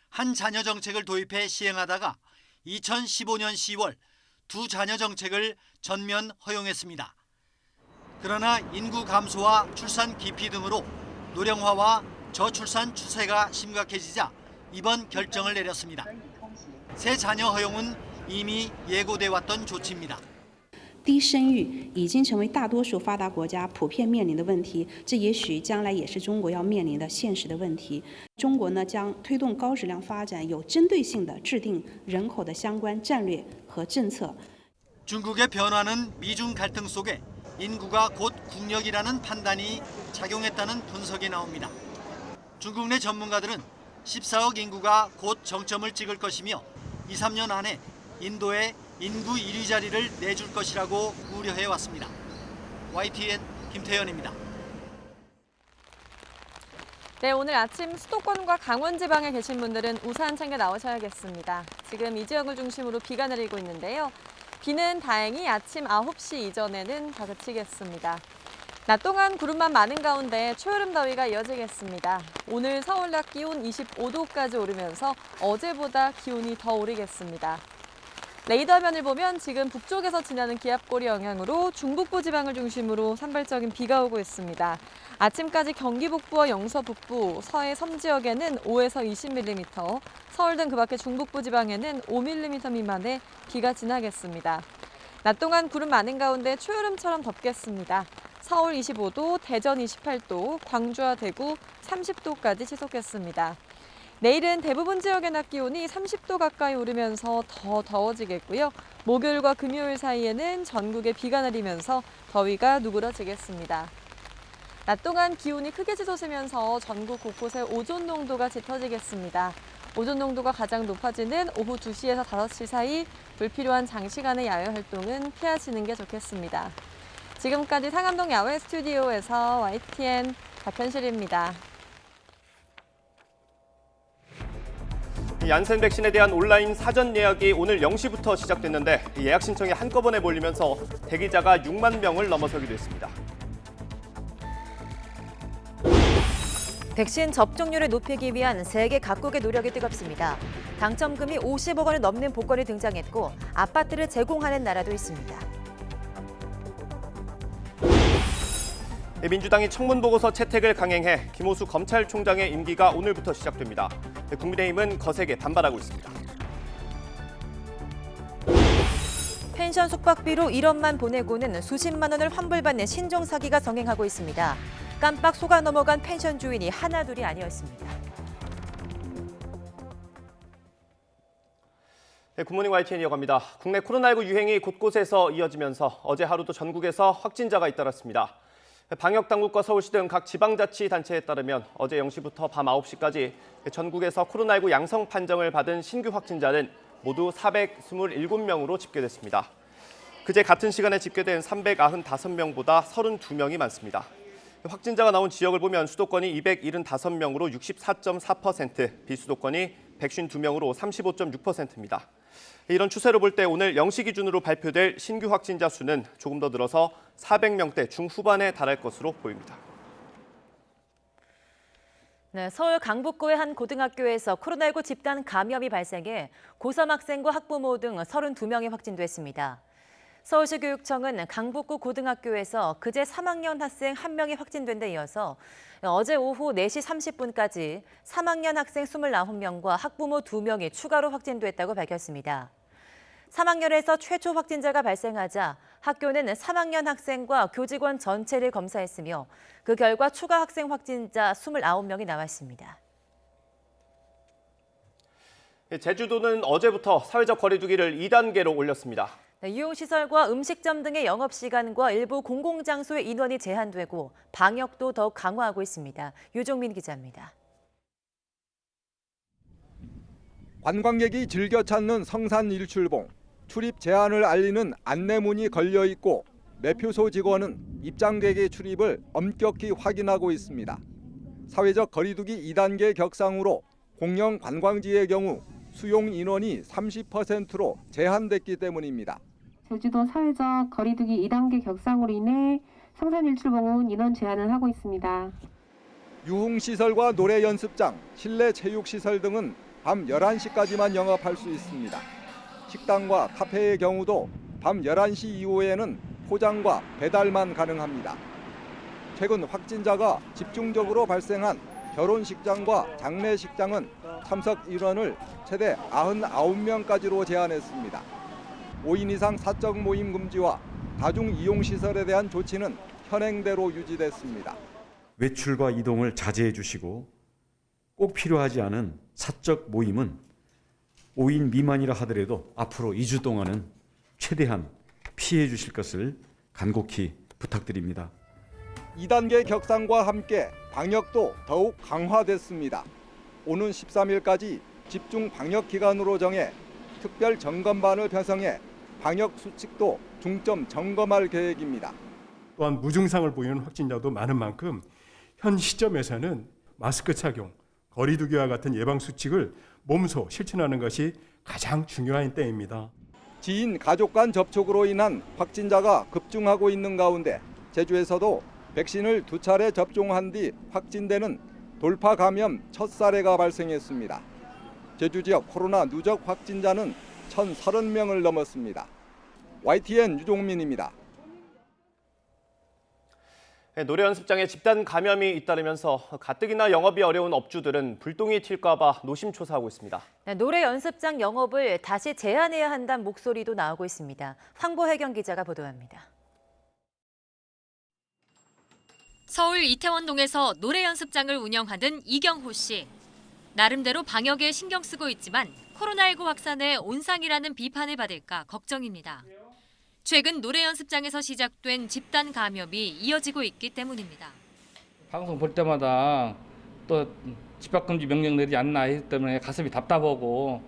한 자녀 정책을 도입해 시행하다가 2015년 10월 두 자녀 정책을 전면 허용했습니다. 그러나 인구 감소와 출산 기피 등으로 노령화와 저출산 추세가 심각해지자 이번 결정을 내렸습니다. 새 자녀 허용은 이미 예고돼 왔던 조치입니다. 低生育已经成为大多数发达国家普遍面临的问题，这也许将来也是中国要面临的现实的问题。中国呢将推动高质量发展，有针对性的制定人口的相关战略和政策。 중국의 변화는 미중 갈등 속에 인구가 곧 국력이라는 판단이 작용했다는 분석이 나옵니다. 중국 내 전문가들은 14억 인구가 곧 정점을 찍을 것이며 2, 3년 안에 인도에 인구 1위 자리를 내줄 것이라고 우려해 왔습니다. YTN 김태현입니다. 네, 오늘 아침 수도권과 강원 지방에 계신 분들은 우산 챙겨 나오셔야겠습니다. 지금 이 지역을 중심으로 비가 내리고 있는데요. 비는 다행히 아침 9시 이전에는 다 그치겠습니다. 낮 동안 구름만 많은 가운데 초여름 더위가 이어지겠습니다. 오늘 서울 낮 기온 25도까지 오르면서 어제보다 기온이 더 오르겠습니다. 레이더면을 보면 지금 북쪽에서 지나는 기압골이 영향으로 중북부 지방을 중심으로 산발적인 비가 오고 있습니다. 아침까지 경기 북부와 영서 북부, 서해 섬 지역에는 5에서 20mm, 서울 등 그 밖의 중북부 지방에는 5mm 미만의 비가 지나겠습니다. 낮 동안 구름 많은 가운데 초여름처럼 덥겠습니다. 서울 25도, 대전 28도, 광주와 대구 30도까지 치솟겠습니다. 내일은 대부분 지역의 낮 기온이 30도 가까이 오르면서 더 더워지겠고요. 목요일과 금요일 사이에는 전국에 비가 내리면서 더위가 누그러지겠습니다. 낮 동안 기온이 크게 치솟으면서 전국 곳곳에 오존 농도가 짙어지겠습니다. 오존 농도가 가장 높아지는 오후 2시에서 5시 사이 불필요한 장시간의 야외 활동은 피하시는 게 좋겠습니다. 지금까지 상암동 야외 스튜디오에서 YTN 박현실입니다. 얀센 백신에 대한 온라인 사전 예약이 오늘 0시부터 시작됐는데 예약 신청이 한꺼번에 몰리면서 대기자가 6만 명을 넘어서기도 했습니다. 백신 접종률을 높이기 위한 세계 각국의 노력이 뜨겁습니다. 당첨금이 50억 원을 넘는 복권이 등장했고 아파트를 제공하는 나라도 있습니다. 민주당이 청문보고서 채택을 강행해 김호수 검찰총장의 임기가 오늘부터 시작됩니다. 국민의힘은 거세게 반발하고 있습니다. 펜션 숙박비로 1억만 보내고는 수십만 원을 환불받는 신종 사기가 성행하고 있습니다. 깜빡 속아 넘어간 펜션 주인이 하나둘이 아니었습니다. 네, 굿모닝 YTN 이어갑니다. 국내 코로나19 유행이 곳곳에서 이어지면서 어제 하루도 전국에서 확진자가 잇따랐습니다. 방역당국과 서울시 등 각 지방자치단체에 따르면 어제 0시부터 밤 9시까지 전국에서 코로나19 양성 판정을 받은 신규 확진자는 모두 427명으로 집계됐습니다. 그제 같은 시간에 집계된 395명보다 32명이 많습니다. 확진자가 나온 지역을 보면 수도권이 275명으로 64.4%, 비수도권이 152명으로 35.6%입니다. 이런 추세로 볼 때 오늘 0시 기준으로 발표될 신규 확진자 수는 조금 더 늘어서 400명대 중후반에 달할 것으로 보입니다. 네, 서울 강북구의 한 고등학교에서 코로나19 집단 감염이 발생해 고3 학생과 학부모 등 32명이 확진됐습니다. 서울시 교육청은 강북구 고등학교에서 그제 3학년 학생 1명이 확진된 데 이어서 어제 오후 4시 30분까지 3학년 학생 29명과 학부모 2명이 추가로 확진됐다고 밝혔습니다. 3학년에서 최초 확진자가 발생하자 학교는 3학년 학생과 교직원 전체를 검사했으며 그 결과 추가 학생 확진자 29명이 나왔습니다. 제주도는 어제부터 사회적 거리 두기를 2단계로 올렸습니다. 유흥시설과 음식점 등의 영업시간과 일부 공공장소의 인원이 제한되고 방역도 더욱 강화하고 있습니다. 유종민 기자입니다. 관광객이 즐겨 찾는 성산 일출봉. 출입 제한을 알리는 안내문이 걸려 있고 매표소 직원은 입장객의 출입을 엄격히 확인하고 있습니다. 사회적 거리두기 2단계 격상으로 공영 관광지의 경우 수용 인원이 30%로 제한됐기 때문입니다. 제주도 사회적 거리두기 2단계 격상으로 인해 성산일출봉은 인원 제한을 하고 있습니다. 유흥시설과 노래 연습장, 실내 체육시설 등은 밤 11시까지만 영업할 수 있습니다. 식당과 카페의 경우도 밤 11시 이후에는 포장과 배달만 가능합니다. 최근 확진자가 집중적으로 발생한 결혼식장과 장례식장은 참석 인원을 최대 99명까지로 제한했습니다. 5인 이상 사적 모임 금지와 다중이용시설에 대한 조치는 현행대로 유지됐습니다. 외출과 이동을 자제해 주시고 꼭 필요하지 않은 사적 모임은 5인 미만이라 하더라도 앞으로 2주 동안은 최대한 피해 주실 것을 간곡히 부탁드립니다. 2단계 격상과 함께 방역도 더욱 강화됐습니다. 오는 13일까지 집중 방역 기간으로 정해 특별 점검반을 편성해 방역 수칙도 중점 점검할 계획입니다. 또한 무증상을 보이는 확진자도 많은 만큼 현 시점에서는 마스크 착용, 거리 두기와 같은 예방 수칙을 몸소 실천하는 것이 가장 중요한 때입니다. 지인, 가족 간 접촉으로 인한 확진자가 급증하고 있는 가운데 제주에서도 백신을 2차례 접종한 뒤 확진되는 돌파 감염 첫 사례가 발생했습니다. 제주 지역 코로나 누적 확진자는 1,030명을 넘었습니다. YTN 유종민입니다. 노래 연습장에 집단 감염이 잇따르면서 가뜩이나 영업이 어려운 업주들은 불똥이 튈까 봐 노심초사하고 있습니다. 노래 연습장 영업을 다시 제한해야 한다는 목소리도 나오고 있습니다. 황보혜경 기자가 보도합니다. 서울 이태원동에서 노래 연습장을 운영하던 이경호 씨. 나름대로 방역에 신경 쓰고 있지만 코로나19 확산에 온상이라는 비판을 받을까 걱정입니다. 최근 노래 연습장에서 시작된 집단 감염이 이어지고 있기 때문입니다. 방송 볼 때마다 또 집합금지 명령 내리지 않나 했기 때문에 가슴이 답답하고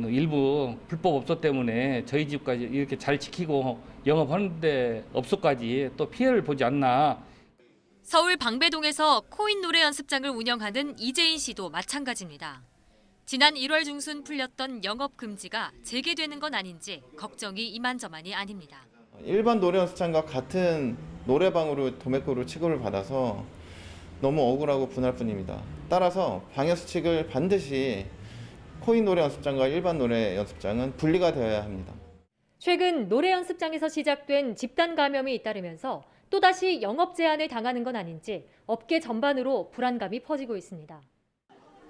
일부 불법 업소 때문에 저희 집까지 이렇게 잘 지키고 영업하는데 업소까지 또 피해를 보지 않나. 서울 방배동에서 코인 노래 연습장을 운영하는 이재인 씨도 마찬가지입니다. 지난 1월 중순 풀렸던 영업 금지가 재개되는 건 아닌지 걱정이 이만저만이 아닙니다. 일반 노래 연습장과 같은 노래방으로 도매가로 취급을 받아서 너무 억울하고 분할 뿐입니다. 따라서 방역수칙을 반드시 코인 노래 연습장과 일반 노래 연습장은 분리가 되어야 합니다. 최근 노래 연습장에서 시작된 집단 감염이 잇따르면서 또다시 영업 제한을 당하는 건 아닌지 업계 전반으로 불안감이 퍼지고 있습니다.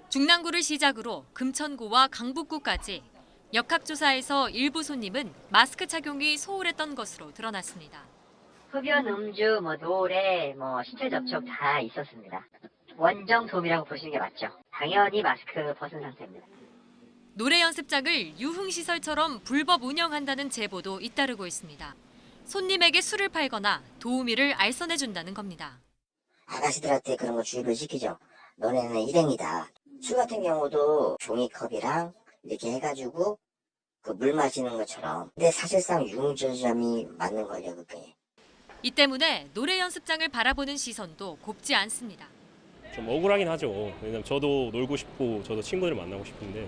중랑구를 시작으로 금천구와 강북구까지 역학조사에서 일부 손님은 마스크 착용이 소홀했던 것으로 드러났습니다. 흡연, 음주, 노래, 신체 접촉 다 있었습니다. 원정 도움이라고 보시는 게 맞죠. 당연히 마스크 벗은 상태입니다. 노래 연습장을 유흥시설처럼 불법 운영한다는 제보도 잇따르고 있습니다. 손님에게 술을 팔거나 도우미를 알선해준다는 겁니다. 아가씨들한테 그런 거 주입을 시키죠. 너네는 일행이다. 술 같은 경우도 종이컵이랑 이렇게 해가지고 그 물 마시는 것처럼. 근데 사실상 유흥주점이 맞는 거죠, 그게. 이 때문에 노래 연습장을 바라보는 시선도 곱지 않습니다. 좀 억울하긴 하죠. 왜냐면 저도 놀고 싶고 저도 친구들 만나고 싶은데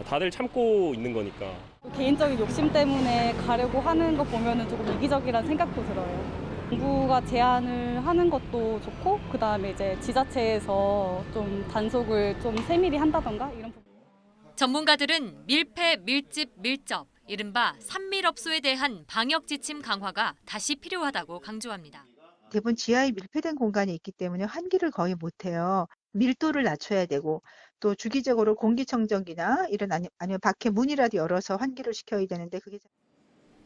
다들 참고 있는 거니까. 개인적인 욕심 때문에 가려고 하는 거 보면은 조금 이기적이라는 생각도 들어요. 정부가 제한을 하는 것도 좋고 그다음에 이제 지자체에서 좀 단속을 좀 세밀히 한다던가 이런 부분. 전문가들은 밀폐, 밀집, 밀접, 이른바 산밀업소에 대한 방역 지침 강화가 다시 필요하다고 강조합니다. 대부분 지하에 밀폐된 공간이 있기 때문에 환기를 거의 못해요. 밀도를 낮춰야 되고 또 주기적으로 공기청정기나 이런 아니면 밖에 문이라도 열어서 환기를 시켜야 되는데 그게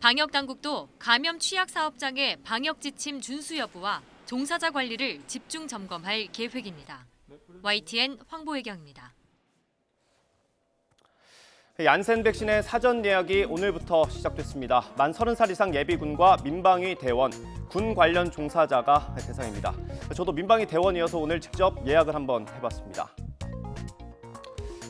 방역 당국도 감염 취약 사업장의 방역 지침 준수 여부와 종사자 관리를 집중 점검할 계획입니다. YTN 황보혜경입니다. 얀센 백신의 사전 예약이 오늘부터 시작됐습니다. 만 30살 이상 예비군과 민방위 대원, 군 관련 종사자가 대상입니다. 저도 민방위 대원이어서 오늘 직접 예약을 한번 해봤습니다.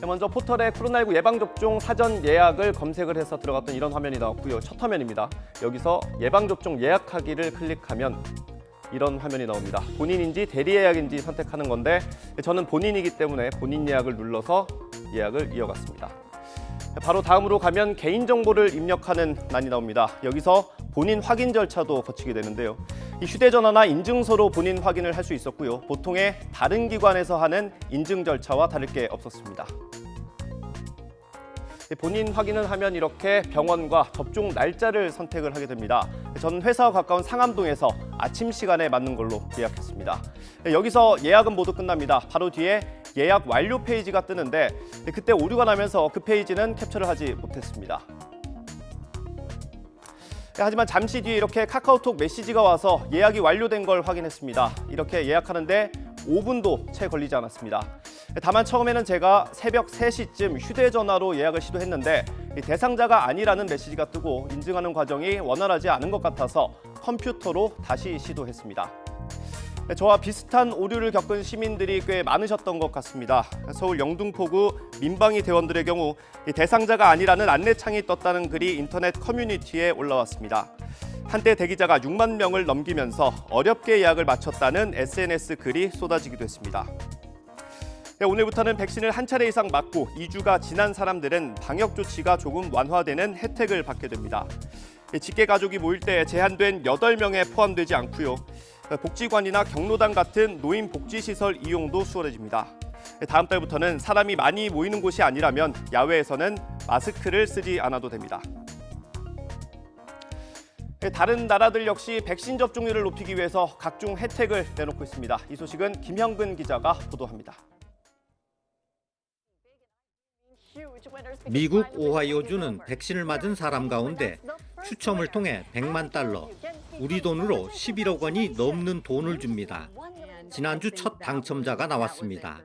먼저 포털에 코로나19 예방접종 사전 예약을 검색을 해서 들어갔던 이런 화면이 나왔고요. 첫 화면입니다. 여기서 예방접종 예약하기를 클릭하면 이런 화면이 나옵니다. 본인인지 대리 예약인지 선택하는 건데 저는 본인이기 때문에 본인 예약을 눌러서 예약을 이어갔습니다. 바로 다음으로 가면 개인정보를 입력하는欄이 나옵니다. 여기서 본인 확인 절차도 거치게 되는데요. 이 휴대전화나 인증서로 본인 확인을 할 수 있었고요. 보통의 다른 기관에서 하는 인증 절차와 다를 게 없었습니다. 본인 확인을 하면 이렇게 병원과 접종 날짜를 선택을 하게 됩니다. 저는 회사와 가까운 상암동에서 아침 시간에 맞는 걸로 예약했습니다. 여기서 예약은 모두 끝납니다. 바로 뒤에 예약 완료 페이지가 뜨는데 그때 오류가 나면서 그 페이지는 캡처를 하지 못했습니다. 하지만 잠시 뒤에 이렇게 카카오톡 메시지가 와서 예약이 완료된 걸 확인했습니다. 이렇게 예약하는데 5분도 채 걸리지 않았습니다. 다만 처음에는 제가 새벽 3시쯤 휴대전화로 예약을 시도했는데 대상자가 아니라는 메시지가 뜨고 인증하는 과정이 원활하지 않은 것 같아서 컴퓨터로 다시 시도했습니다. 저와 비슷한 오류를 겪은 시민들이 꽤 많으셨던 것 같습니다. 서울 영등포구 민방위 대원들의 경우 대상자가 아니라는 안내창이 떴다는 글이 인터넷 커뮤니티에 올라왔습니다. 한때 대기자가 6만 명을 넘기면서 어렵게 예약을 마쳤다는 SNS 글이 쏟아지기도 했습니다. 오늘부터는 백신을 한 차례 이상 맞고 2주가 지난 사람들은 방역 조치가 조금 완화되는 혜택을 받게 됩니다. 직계 가족이 모일 때 제한된 8명에 포함되지 않고요. 복지관이나 경로당 같은 노인 복지시설 이용도 수월해집니다. 다음 달부터는 사람이 많이 모이는 곳이 아니라면 야외에서는 마스크를 쓰지 않아도 됩니다. 다른 나라들 역시 백신 접종률을 높이기 위해서 각종 혜택을 내놓고 있습니다. 이 소식은 김형근 기자가 보도합니다. 미국 오하이오주는 백신을 맞은 사람 가운데 추첨을 통해 100만 달러, 우리 돈으로 11억 원이 넘는 돈을 줍니다. 지난주 첫 당첨자가 나왔습니다.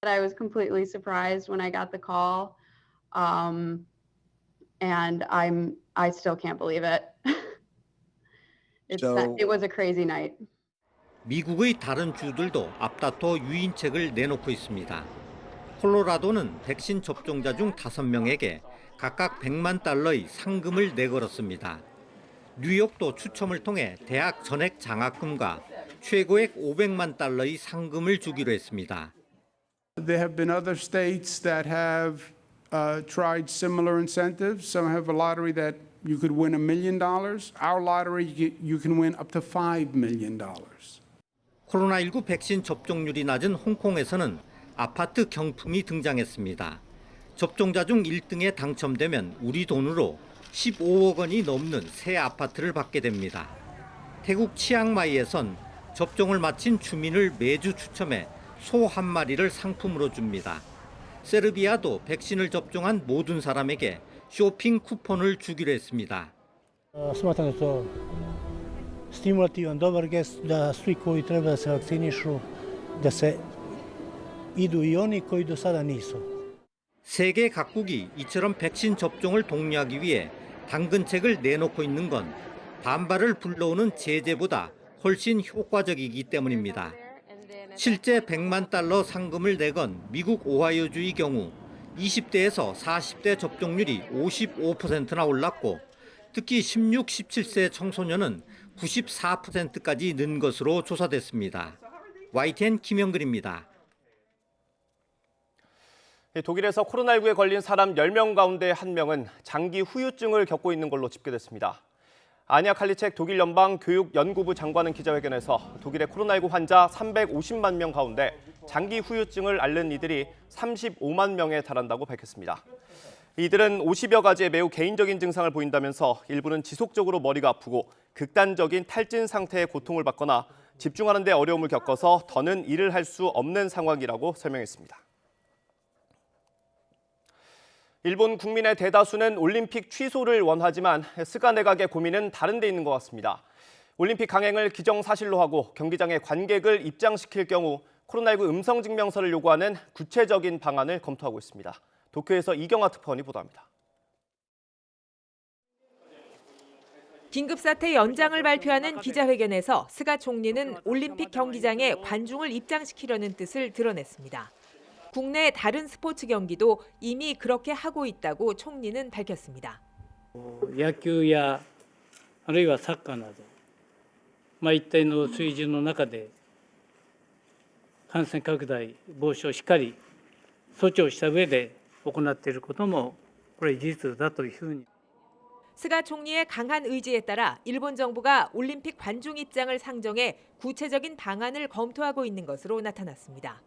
I was completely surprised when I got the call, and I still can't believe it. It was a crazy night. 미국의 다른 주들도 앞다퉈 유인책을 내놓고 있습니다. 콜로라도는 백신 접종자 중 5명에게 각각 100만 달러의 상금을 내걸었습니다. 뉴욕도 추첨을 통해 대학 전액 장학금과 최고액 500만 달러의 상금을 주기로 했습니다. There have been other states that have tried similar incentives. Some have a lottery that you could win $1 million. Our lottery, you can win up to $5 million. 코로나19 백신 접종률이 낮은 홍콩에서는 아파트 경품이 등장했습니다. 접종자 중 1등에 당첨되면 우리 돈으로 15억 원이 넘는 새 아파트를 받게 됩니다. 태국 치앙마이에선 접종을 마친 주민을 매주 추첨해 소 한 마리를 상품으로 줍니다. 세르비아도 백신을 접종한 모든 사람에게 쇼핑 쿠폰을 주기로 했습니다. Smatramo stimulativan dobar gest da svi koji treba se vakcinišu da se idu I oni koji do sada nisu. 세계 각국이 이처럼 백신 접종을 독려하기 위해 당근책을 내놓고 있는 건 반발을 불러오는 제재보다 훨씬 효과적이기 때문입니다. 실제 100만 달러 상금을 내건 미국 오하이오주의 경우 20대에서 40대 접종률이 55%나 올랐고 특히 16, 17세 청소년은 94%까지 는 것으로 조사됐습니다. YTN 김영근입니다. 독일에서 코로나19에 걸린 사람 10명 가운데 1명은 장기 후유증을 겪고 있는 걸로 집계됐습니다. 아냐 칼리책 독일 연방교육연구부 장관은 기자회견에서 독일의 코로나19 환자 350만 명 가운데 장기 후유증을 앓는 이들이 35만 명에 달한다고 밝혔습니다. 이들은 50여 가지의 매우 개인적인 증상을 보인다면서 일부는 지속적으로 머리가 아프고 극단적인 탈진 상태의 고통을 받거나 집중하는 데 어려움을 겪어서 더는 일을 할 수 없는 상황이라고 설명했습니다. 일본 국민의 대다수는 올림픽 취소를 원하지만 스가 내각의 고민은 다른 데 있는 것 같습니다. 올림픽 강행을 기정사실로 하고 경기장에 관객을 입장시킬 경우 코로나19 음성증명서를 요구하는 구체적인 방안을 검토하고 있습니다. 도쿄에서 이경아 특파원이 보도합니다. 긴급사태 연장을 발표하는 기자회견에서 스가 총리는 올림픽 경기장에 관중을 입장시키려는 뜻을 드러냈습니다. 국내 다른 스포츠 경기도 이미 그렇게 하고 있다고 총리는 밝혔습니다. 野球やあるいはサッカーなど、一定の水準の中で感染拡大防止をしっかり措置をした上で行っていることもこれ事実だというふうに。 스가 총리의 강한 의지에 따라 일본 정부가 올림픽 관중 입장을 상정해 구체적인 방안을 검토하고 있는 것으로 나타났습니다.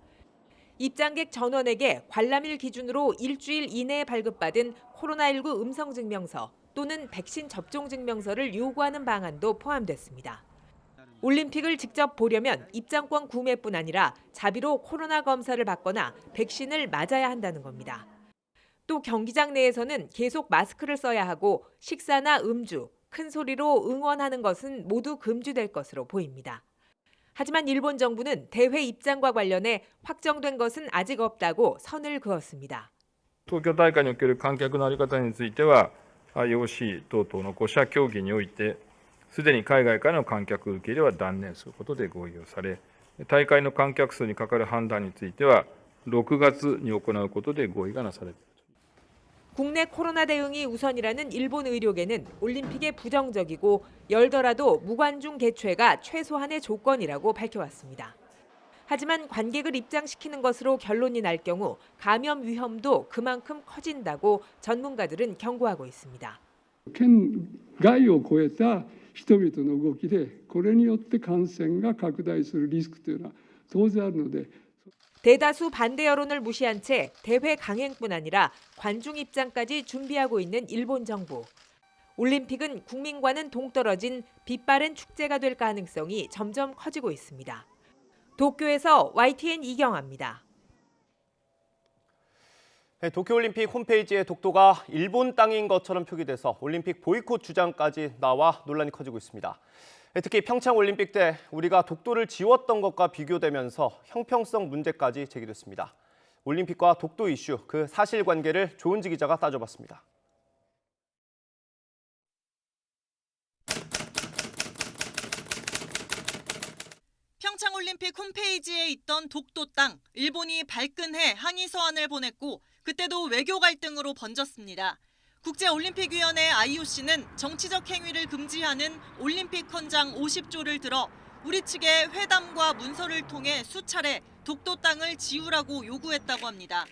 입장객 전원에게 관람일 기준으로 일주일 이내에 발급받은 코로나19 음성증명서 또는 백신 접종 증명서를 요구하는 방안도 포함됐습니다. 올림픽을 직접 보려면 입장권 구매뿐 아니라 자비로 코로나 검사를 받거나 백신을 맞아야 한다는 겁니다. 또 경기장 내에서는 계속 마스크를 써야 하고 식사나 음주, 큰 소리로 응원하는 것은 모두 금지될 것으로 보입니다. 하지만 일본 정부는 대회 입장과 관련해 확정된 것은 아직 없다고 선을 그었습니다. 東京大会における観客の在り方については IOC 等々の5者協議においてすでに海外からの観客受け入れは断念することで合意をされ、大会の観客数にかかる判断については6月に行うことで合意がなされている。 국내 코로나 대응이 우선이라는 일본 의료계는 올림픽에 부정적이고 열더라도 무관중 개최가 최소한의 조건이라고 밝혀왔습니다. 하지만 관객을 입장시키는 것으로 결론이 날 경우 감염 위험도 그만큼 커진다고 전문가들은 경고하고 있습니다. 県外を超えた人々の動きでこれによって感染が拡大するリスクというのは当然あるので 대다수 반대 여론을 무시한 채 대회 강행뿐 아니라 관중 입장까지 준비하고 있는 일본 정부. 올림픽은 국민과는 동떨어진 빛바랜 축제가 될 가능성이 점점 커지고 있습니다. 도쿄에서 YTN 이경아입니다. 도쿄올림픽 홈페이지에 독도가 일본 땅인 것처럼 표기돼서 올림픽 보이콧 주장까지 나와 논란이 커지고 있습니다. 특히 평창올림픽 때 우리가 독도를 지웠던 것과 비교되면서 형평성 문제까지 제기됐습니다. 올림픽과 독도 이슈, 그 사실관계를 조은지 기자가 따져봤습니다. 도쿄올림픽 홈페이지에 있던 독도 땅, 일본이 발끈해 항의 서한을 보냈고 그때도 외교 갈등으로 번졌습니다. 국제올림픽위원회 IOC는 정치적 행위를 금지하는 올림픽 헌장 50조를 들어 우리 측에 회담과 문서를 통해 수차례 독도 땅을 지우라고 요구했다고 합니다.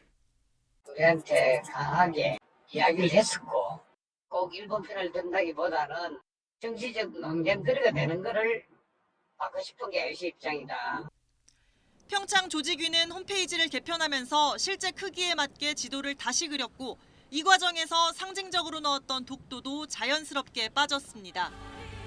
우리한테 강하게 이야기를 했었고 꼭 일본 편을 든다기보다는 정치적 논쟁거리가 되는 것을 막고 싶은 게 IOC 입장이다. 평창 조직위는 홈페이지를 개편하면서 실제 크기에 맞게 지도를 다시 그렸고 이 과정에서 상징적으로 넣었던 독도도 자연스럽게 빠졌습니다.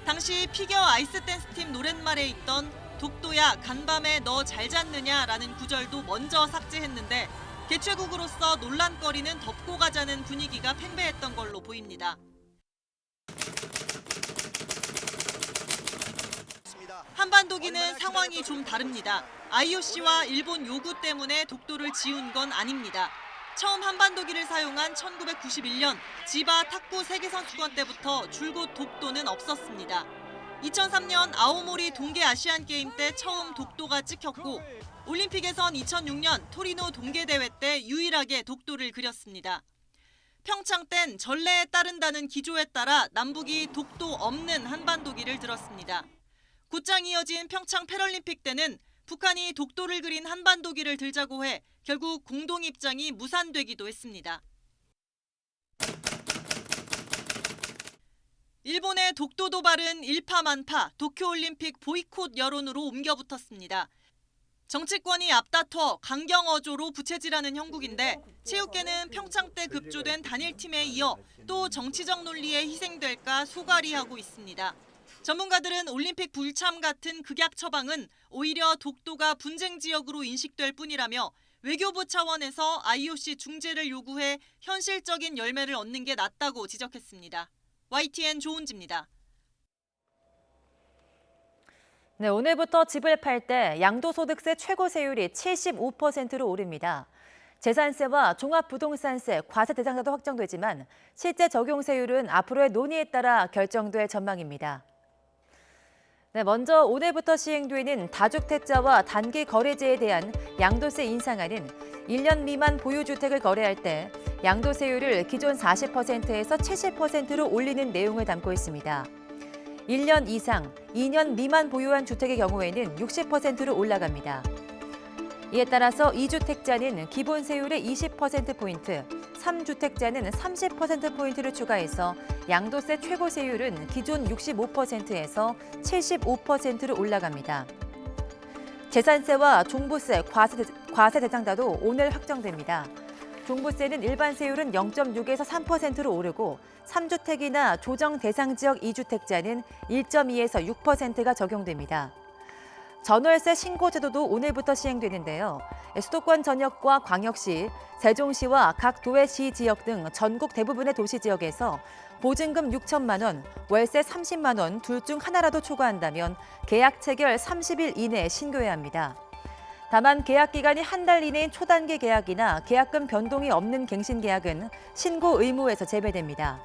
당시 피겨 아이스댄스팀 노랫말에 있던 독도야 간밤에 너 잘 잤느냐라는 구절도 먼저 삭제했는데 개최국으로서 논란거리는 덮고 가자는 분위기가 팽배했던 걸로 보입니다. 한반도기는 상황이 좀 다릅니다. IOC와 일본 요구 때문에 독도를 지운 건 아닙니다. 처음 한반도기를 사용한 1991년 지바 탁구 세계선수권 때부터 줄곧 독도는 없었습니다. 2003년 아오모리 동계 아시안게임 때 처음 독도가 찍혔고 올림픽에선 2006년 토리노 동계대회 때 유일하게 독도를 그렸습니다. 평창 땐 전례에 따른다는 기조에 따라 남북이 독도 없는 한반도기를 들었습니다. 곧장 이어진 평창 패럴림픽 때는 북한이 독도를 그린 한반도기를 들자고 해 결국 공동 입장이 무산되기도 했습니다. 일본의 독도 도발은 일파만파 도쿄올림픽 보이콧 여론으로 옮겨붙었습니다. 정치권이 앞다퉈 강경어조로 부채질하는 형국인데 체육계는 평창 때 급조된 단일팀에 이어 또 정치적 논리에 희생될까 소갈이하고 있습니다. 전문가들은 올림픽 불참 같은 극약 처방은 오히려 독도가 분쟁 지역으로 인식될 뿐이라며 외교부 차원에서 IOC 중재를 요구해 현실적인 열매를 얻는 게 낫다고 지적했습니다. YTN 조은지입니다. 네, 오늘부터 집을 팔 때 양도소득세 최고세율이 75%로 오릅니다. 재산세와 종합부동산세, 과세 대상자도 확정되지만 실제 적용세율은 앞으로의 논의에 따라 결정될 전망입니다. 네, 먼저 오늘부터 시행되는 다주택자와 단기 거래제에 대한 양도세 인상안은 1년 미만 보유주택을 거래할 때 양도세율을 기존 40%에서 70%로 올리는 내용을 담고 있습니다. 1년 이상, 2년 미만 보유한 주택의 경우에는 60%로 올라갑니다. 이에 따라서 2주택자는 기본 세율의 20%포인트, 3주택자는 30%포인트를 추가해서 양도세 최고세율은 기존 65%에서 75%로 올라갑니다. 재산세와 종부세, 과세 대상자도 오늘 확정됩니다. 종부세는 일반 세율은 0.6에서 3%로 오르고 3주택이나 조정 대상 지역 2주택자는 1.2에서 6%가 적용됩니다. 전월세 신고 제도도 오늘부터 시행되는데요. 수도권 전역과 광역시, 세종시와 각 도외시 지역 등 전국 대부분의 도시 지역에서 보증금 6천만 원, 월세 30만 원 둘 중 하나라도 초과한다면 계약 체결 30일 이내에 신고해야 합니다. 다만 계약 기간이 한 달 이내인 초단기 계약이나 계약금 변동이 없는 갱신 계약은 신고 의무에서 제외됩니다.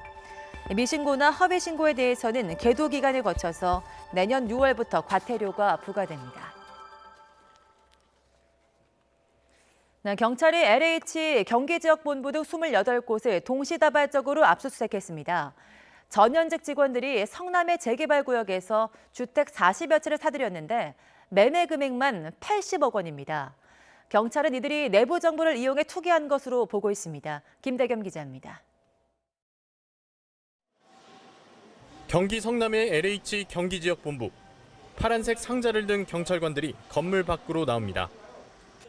미신고나 허위 신고에 대해서는 계도 기간을 거쳐서 내년 6월부터 과태료가 부과됩니다. 네, 경찰이 LH 경기지역본부 등 28곳을 동시다발적으로 압수수색했습니다. 전현직 직원들이 성남의 재개발구역에서 주택 40여 채를 사들였는데 매매 금액만 80억 원입니다. 경찰은 이들이 내부 정보를 이용해 투기한 것으로 보고 있습니다. 김대겸 기자입니다. 경기 성남의 LH 경기지역본부. 파란색 상자를 든 경찰관들이 건물 밖으로 나옵니다.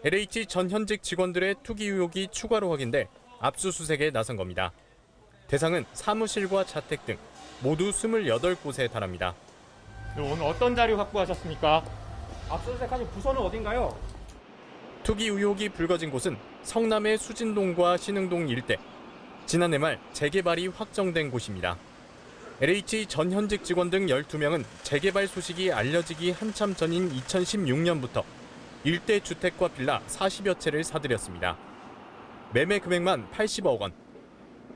LH 전현직 직원들의 투기 의혹이 추가로 확인돼 압수수색에 나선 겁니다. 대상은 사무실과 자택 등 모두 28곳에 달합니다. 오늘 어떤 자료 확보하셨습니까? 압수수색하신 부서는 어딘가요? 투기 의혹이 불거진 곳은 성남의 수진동과 신흥동 일대. 지난해 말 재개발이 확정된 곳입니다. LH 전현직 직원 등 12명은 재개발 소식이 알려지기 한참 전인 2016년부터 일대 주택과 빌라 40여 채를 사들였습니다. 매매 금액만 80억 원.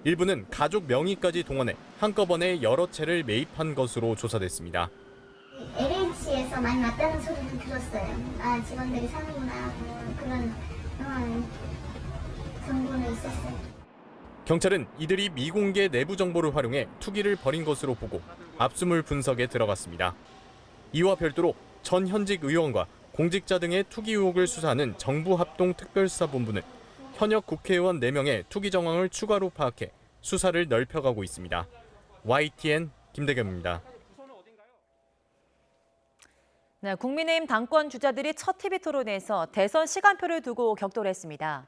일부는 가족 명의까지 동원해 한꺼번에 여러 채를 매입한 것으로 조사됐습니다. LH IOC에서 많이 왔다는 소리를 들었어요. 아, 직원들이 사는구나. 그런 정보는 있었어요. 경찰은 이들이 미공개 내부 정보를 활용해 투기를 벌인 것으로 보고 압수물 분석에 들어갔습니다. 이와 별도로 전 현직 의원과 공직자 등의 투기 의혹을 수사하는 정부합동특별수사본부는 현역 국회의원 4명의 투기 정황을 추가로 파악해 수사를 넓혀가고 있습니다. YTN 김대겸입니다. 네, 국민의힘 당권 주자들이 첫 TV 토론에서 대선 시간표를 두고 격돌했습니다.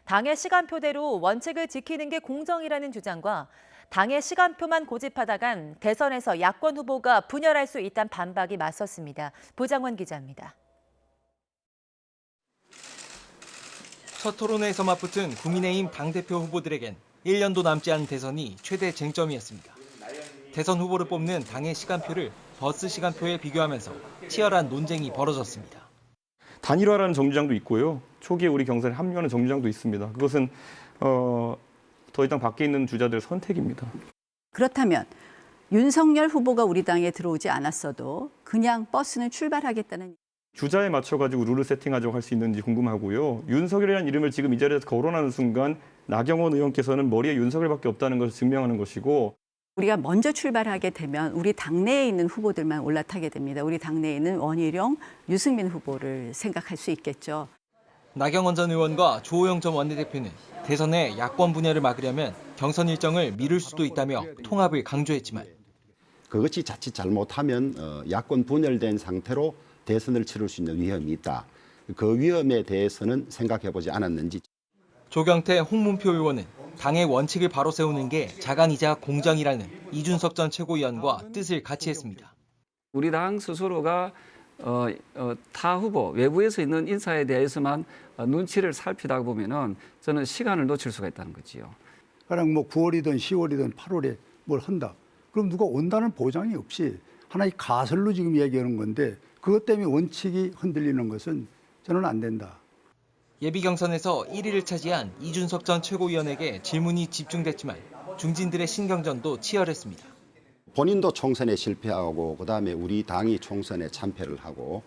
당의 시간표대로 원칙을 지키는 게 공정이라는 주장과 당의 시간표만 고집하다간 대선에서 야권 후보가 분열할 수 있다는 반박이 맞섰습니다. 보장원 기자입니다. 첫 토론회에서 맞붙은 국민의힘 당대표 후보들에겐 1년도 남지 않은 대선이 최대 쟁점이었습니다. 대선 후보를 뽑는 당의 시간표를 버스 시간표에 비교하면서 치열한 논쟁이 벌어졌습니다. 단일화라는 정주장도 있고요. 초기에 우리 경선에 합류하는 정주장도 있습니다. 그것은 더 이상 밖에 있는 주자들의 선택입니다. 그렇다면 윤석열 후보가 우리 당에 들어오지 않았어도 그냥 버스는 출발하겠다는 주자에 맞춰가지고 룰을 세팅하자고 할 수 있는지 궁금하고요. 윤석열이라는 이름을 지금 이 자리에서 거론하는 순간 나경원 의원께서는 머리에 윤석열밖에 없다는 것을 증명하는 것이고 우리가 먼저 출발하게 되면 우리 당내에 있는 후보들만 올라타게 됩니다. 우리 당내에 있는 원희룡, 유승민 후보를 생각할 수 있겠죠. 나경원 전 의원과 조호영 전 원내대표는 대선의 야권 분열을 막으려면 경선 일정을 미룰 수도 있다며 통합을 강조했지만 그것이 자칫 잘못하면 야권 분열된 상태로 대선을 치를 수 있는 위험이 있다. 그 위험에 대해서는 생각해보지 않았는지. 조경태 홍문표 의원은 당의 원칙을 바로 세우는 게 자강이자 공정이라는 이준석 전 최고위원과 뜻을 같이 했습니다. 우리 당 스스로가 타 후보, 외부에서 있는 인사에 대해서만 눈치를 살피다 보면은 저는 시간을 놓칠 수가 있다는 거지요. 그냥 뭐 9월이든 10월이든 8월에 뭘 한다. 그럼 누가 온다는 보장이 없이 하나의 가설로 지금 얘기하는 건데 그것 때문에 원칙이 흔들리는 것은 저는 안 된다. 예비 경선에서 1위를 차지한 이준석 전 최고위원에게 질문이 집중됐지만 중진들의 신경전도 치열했습니다. 본인도 총선에 실패하고 그다음에 우리 당이 총선에 참패를 하고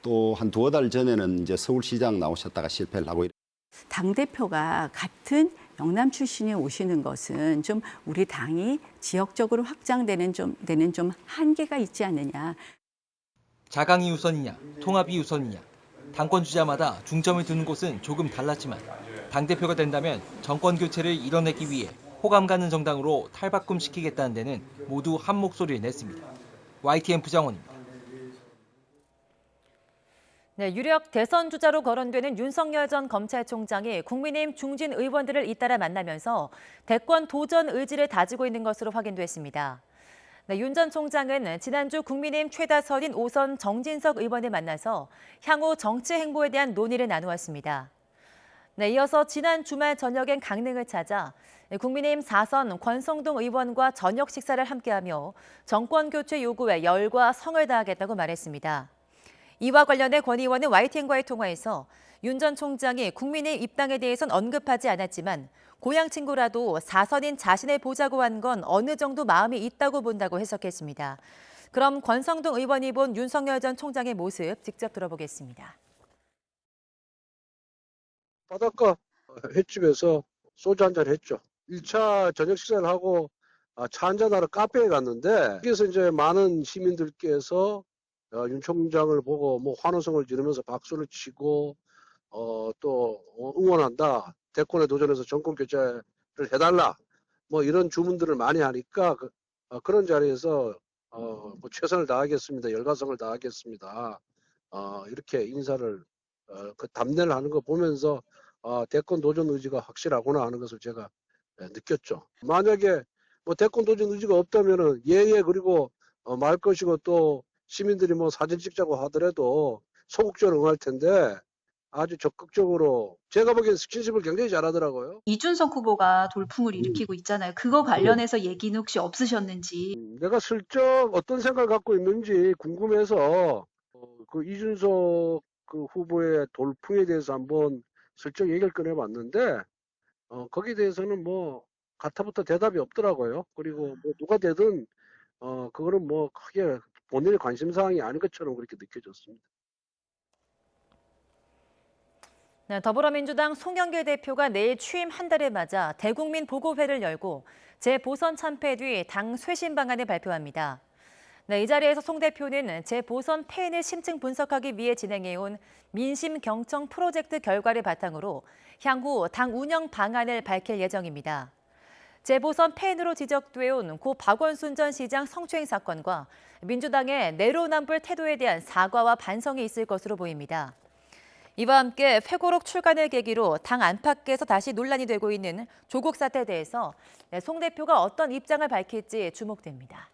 또 한 두어 달 전에는 이제 서울시장 나오셨다가 실패를 하고 당대표가 같은 영남 출신이 오시는 것은 좀 우리 당이 지역적으로 확장되는 좀 한계가 있지 않느냐. 자강이 우선이냐, 통합이 우선이냐. 당권 주자마다 중점을 두는 곳은 조금 달랐지만 당대표가 된다면 정권 교체를 이뤄내기 위해 호감 가는 정당으로 탈바꿈시키겠다는 데는 모두 한 목소리를 냈습니다. YTN 부장원입니다. 네, 유력 대선 주자로 거론되는 윤석열 전 검찰총장이 국민의힘 중진 의원들을 잇따라 만나면서 대권 도전 의지를 다지고 있는 것으로 확인됐습니다. 네, 윤 전 총장은 지난주 국민의힘 최다선인 5선 정진석 의원을 만나서 향후 정치 행보에 대한 논의를 나누었습니다. 네, 이어서 지난 주말 저녁엔 강릉을 찾아 국민의힘 4선 권성동 의원과 저녁 식사를 함께하며 정권 교체 요구에 열과 성을 다하겠다고 말했습니다. 이와 관련해 권 의원은 YTN과의 통화에서 윤 전 총장이 국민의힘 입당에 대해선 언급하지 않았지만 고향 친구라도 4선인 자신을 보자고 한 건 어느 정도 마음이 있다고 본다고 해석했습니다. 그럼 권성동 의원이 본 윤석열 전 총장의 모습 직접 들어보겠습니다. 바닷가 횟집에서 소주 한잔 했죠. 1차 저녁 식사를 하고 차 한잔하러 카페에 갔는데 여기서 이제 많은 시민들께서 윤 총장을 보고 뭐 환호성을 지르면서 박수를 치고 또 응원한다. 대권에 도전해서 정권 교체를 해달라. 뭐 이런 주문들을 많이 하니까 그런 자리에서 뭐 최선을 다하겠습니다. 열과성을 다하겠습니다. 이렇게 인사를 그 답례를 하는 거 보면서 대권 도전 의지가 확실하구나 하는 것을 제가 느꼈죠. 만약에 뭐 대권 도전 의지가 없다면은 그리고 말 것이고 또 시민들이 뭐 사진 찍자고 하더라도 소극적으로 응할 텐데 아주 적극적으로 제가 보기엔 스킨십을 굉장히 잘하더라고요. 이준석 후보가 돌풍을 일으키고 있잖아요. 그거 관련해서 얘기는 혹시 없으셨는지. 내가 슬쩍 어떤 생각을 갖고 있는지 궁금해서 그 이준석 그 후보의 돌풍에 대해서 한번 슬쩍 얘기를 꺼내봤는데 거기에 대해서는 뭐 가타부터 대답이 없더라고요. 그리고 뭐 누가 되든 그거는 뭐 크게 본인의 관심사항이 아닌 것처럼 그렇게 느껴졌습니다. 네, 더불어민주당 송영길 대표가 내일 취임 한 달을 맞아 대국민 보고회를 열고 재보선 참패 뒤 당 쇄신 방안을 발표합니다. 네, 이 자리에서 송 대표는 재보선 패인을 심층 분석하기 위해 진행해온 민심 경청 프로젝트 결과를 바탕으로 향후 당 운영 방안을 밝힐 예정입니다. 재보선 패인으로 지적돼온 고 박원순 전 시장 성추행 사건과 민주당의 내로남불 태도에 대한 사과와 반성이 있을 것으로 보입니다. 이와 함께 회고록 출간을 계기로 당 안팎에서 다시 논란이 되고 있는 조국 사태에 대해서 송 대표가 어떤 입장을 밝힐지 주목됩니다.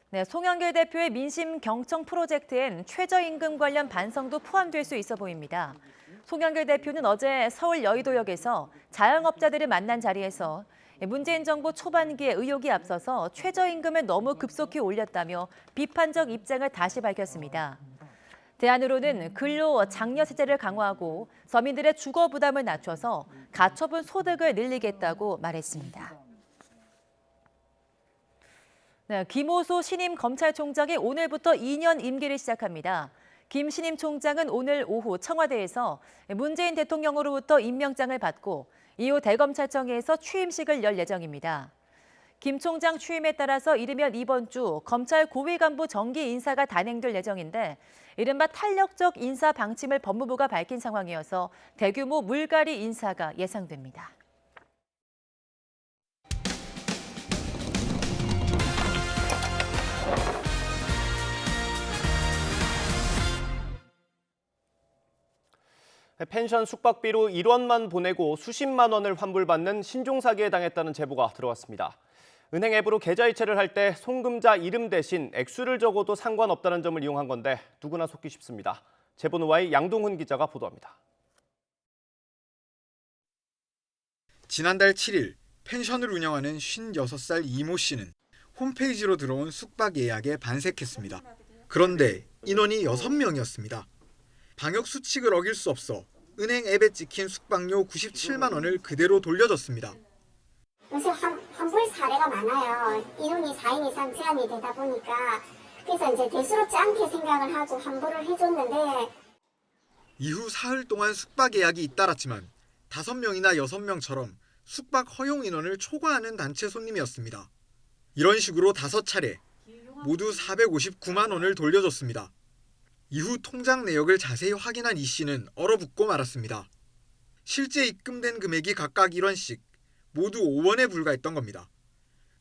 네, 송영길 대표의 민심 경청 프로젝트엔 최저임금 관련 반성도 포함될 수 있어 보입니다. 송영길 대표는 어제 서울 여의도역에서 자영업자들을 만난 자리에서 문재인 정부 초반기에 의혹이 앞서서 최저임금을 너무 급속히 올렸다며 비판적 입장을 다시 밝혔습니다. 대안으로는 근로 장려 세제를 강화하고 서민들의 주거 부담을 낮춰서 가처분 소득을 늘리겠다고 말했습니다. 네, 김호수 신임 검찰총장이 오늘부터 2년 임기를 시작합니다. 김 신임 총장은 오늘 오후 청와대에서 문재인 대통령으로부터 임명장을 받고 이후 대검찰청에서 취임식을 열 예정입니다. 김 총장 취임에 따라서 이르면 이번 주 검찰 고위 간부 정기 인사가 단행될 예정인데 이른바 탄력적 인사 방침을 법무부가 밝힌 상황이어서 대규모 물갈이 인사가 예상됩니다. 펜션 숙박비로 1원만 보내고 수십만 원을 환불받는 신종 사기에 당했다는 제보가 들어왔습니다. 은행 앱으로 계좌 이체를 할 때 송금자 이름 대신 액수를 적어도 상관없다는 점을 이용한 건데 누구나 속기 쉽습니다. 제보노와의 양동훈 기자가 보도합니다. 지난달 7일 펜션을 운영하는 56살 이모 씨는 홈페이지로 들어온 숙박 예약에 반색했습니다. 그런데 인원이 6명이었습니다. 방역 수칙을 어길 수 없어 은행 앱에 찍힌 숙박료 97만 원을 그대로 돌려줬습니다. 요새 환불 사례가 많아요. 인원이 4인 이상 제한이 되다 보니까 그래서 이제 대수롭지 않게 생각을 하고 환불을 해줬는데 이후 사흘 동안 숙박 예약이 잇따랐지만 5명이나 6명처럼 숙박 허용 인원을 초과하는 단체 손님이었습니다. 이런 식으로 5차례 모두 459만 원을 돌려줬습니다. 이후 통장 내역을 자세히 확인한 이 씨는 얼어붙고 말았습니다. 실제 입금된 금액이 각각 1원씩 모두 5원에 불과했던 겁니다.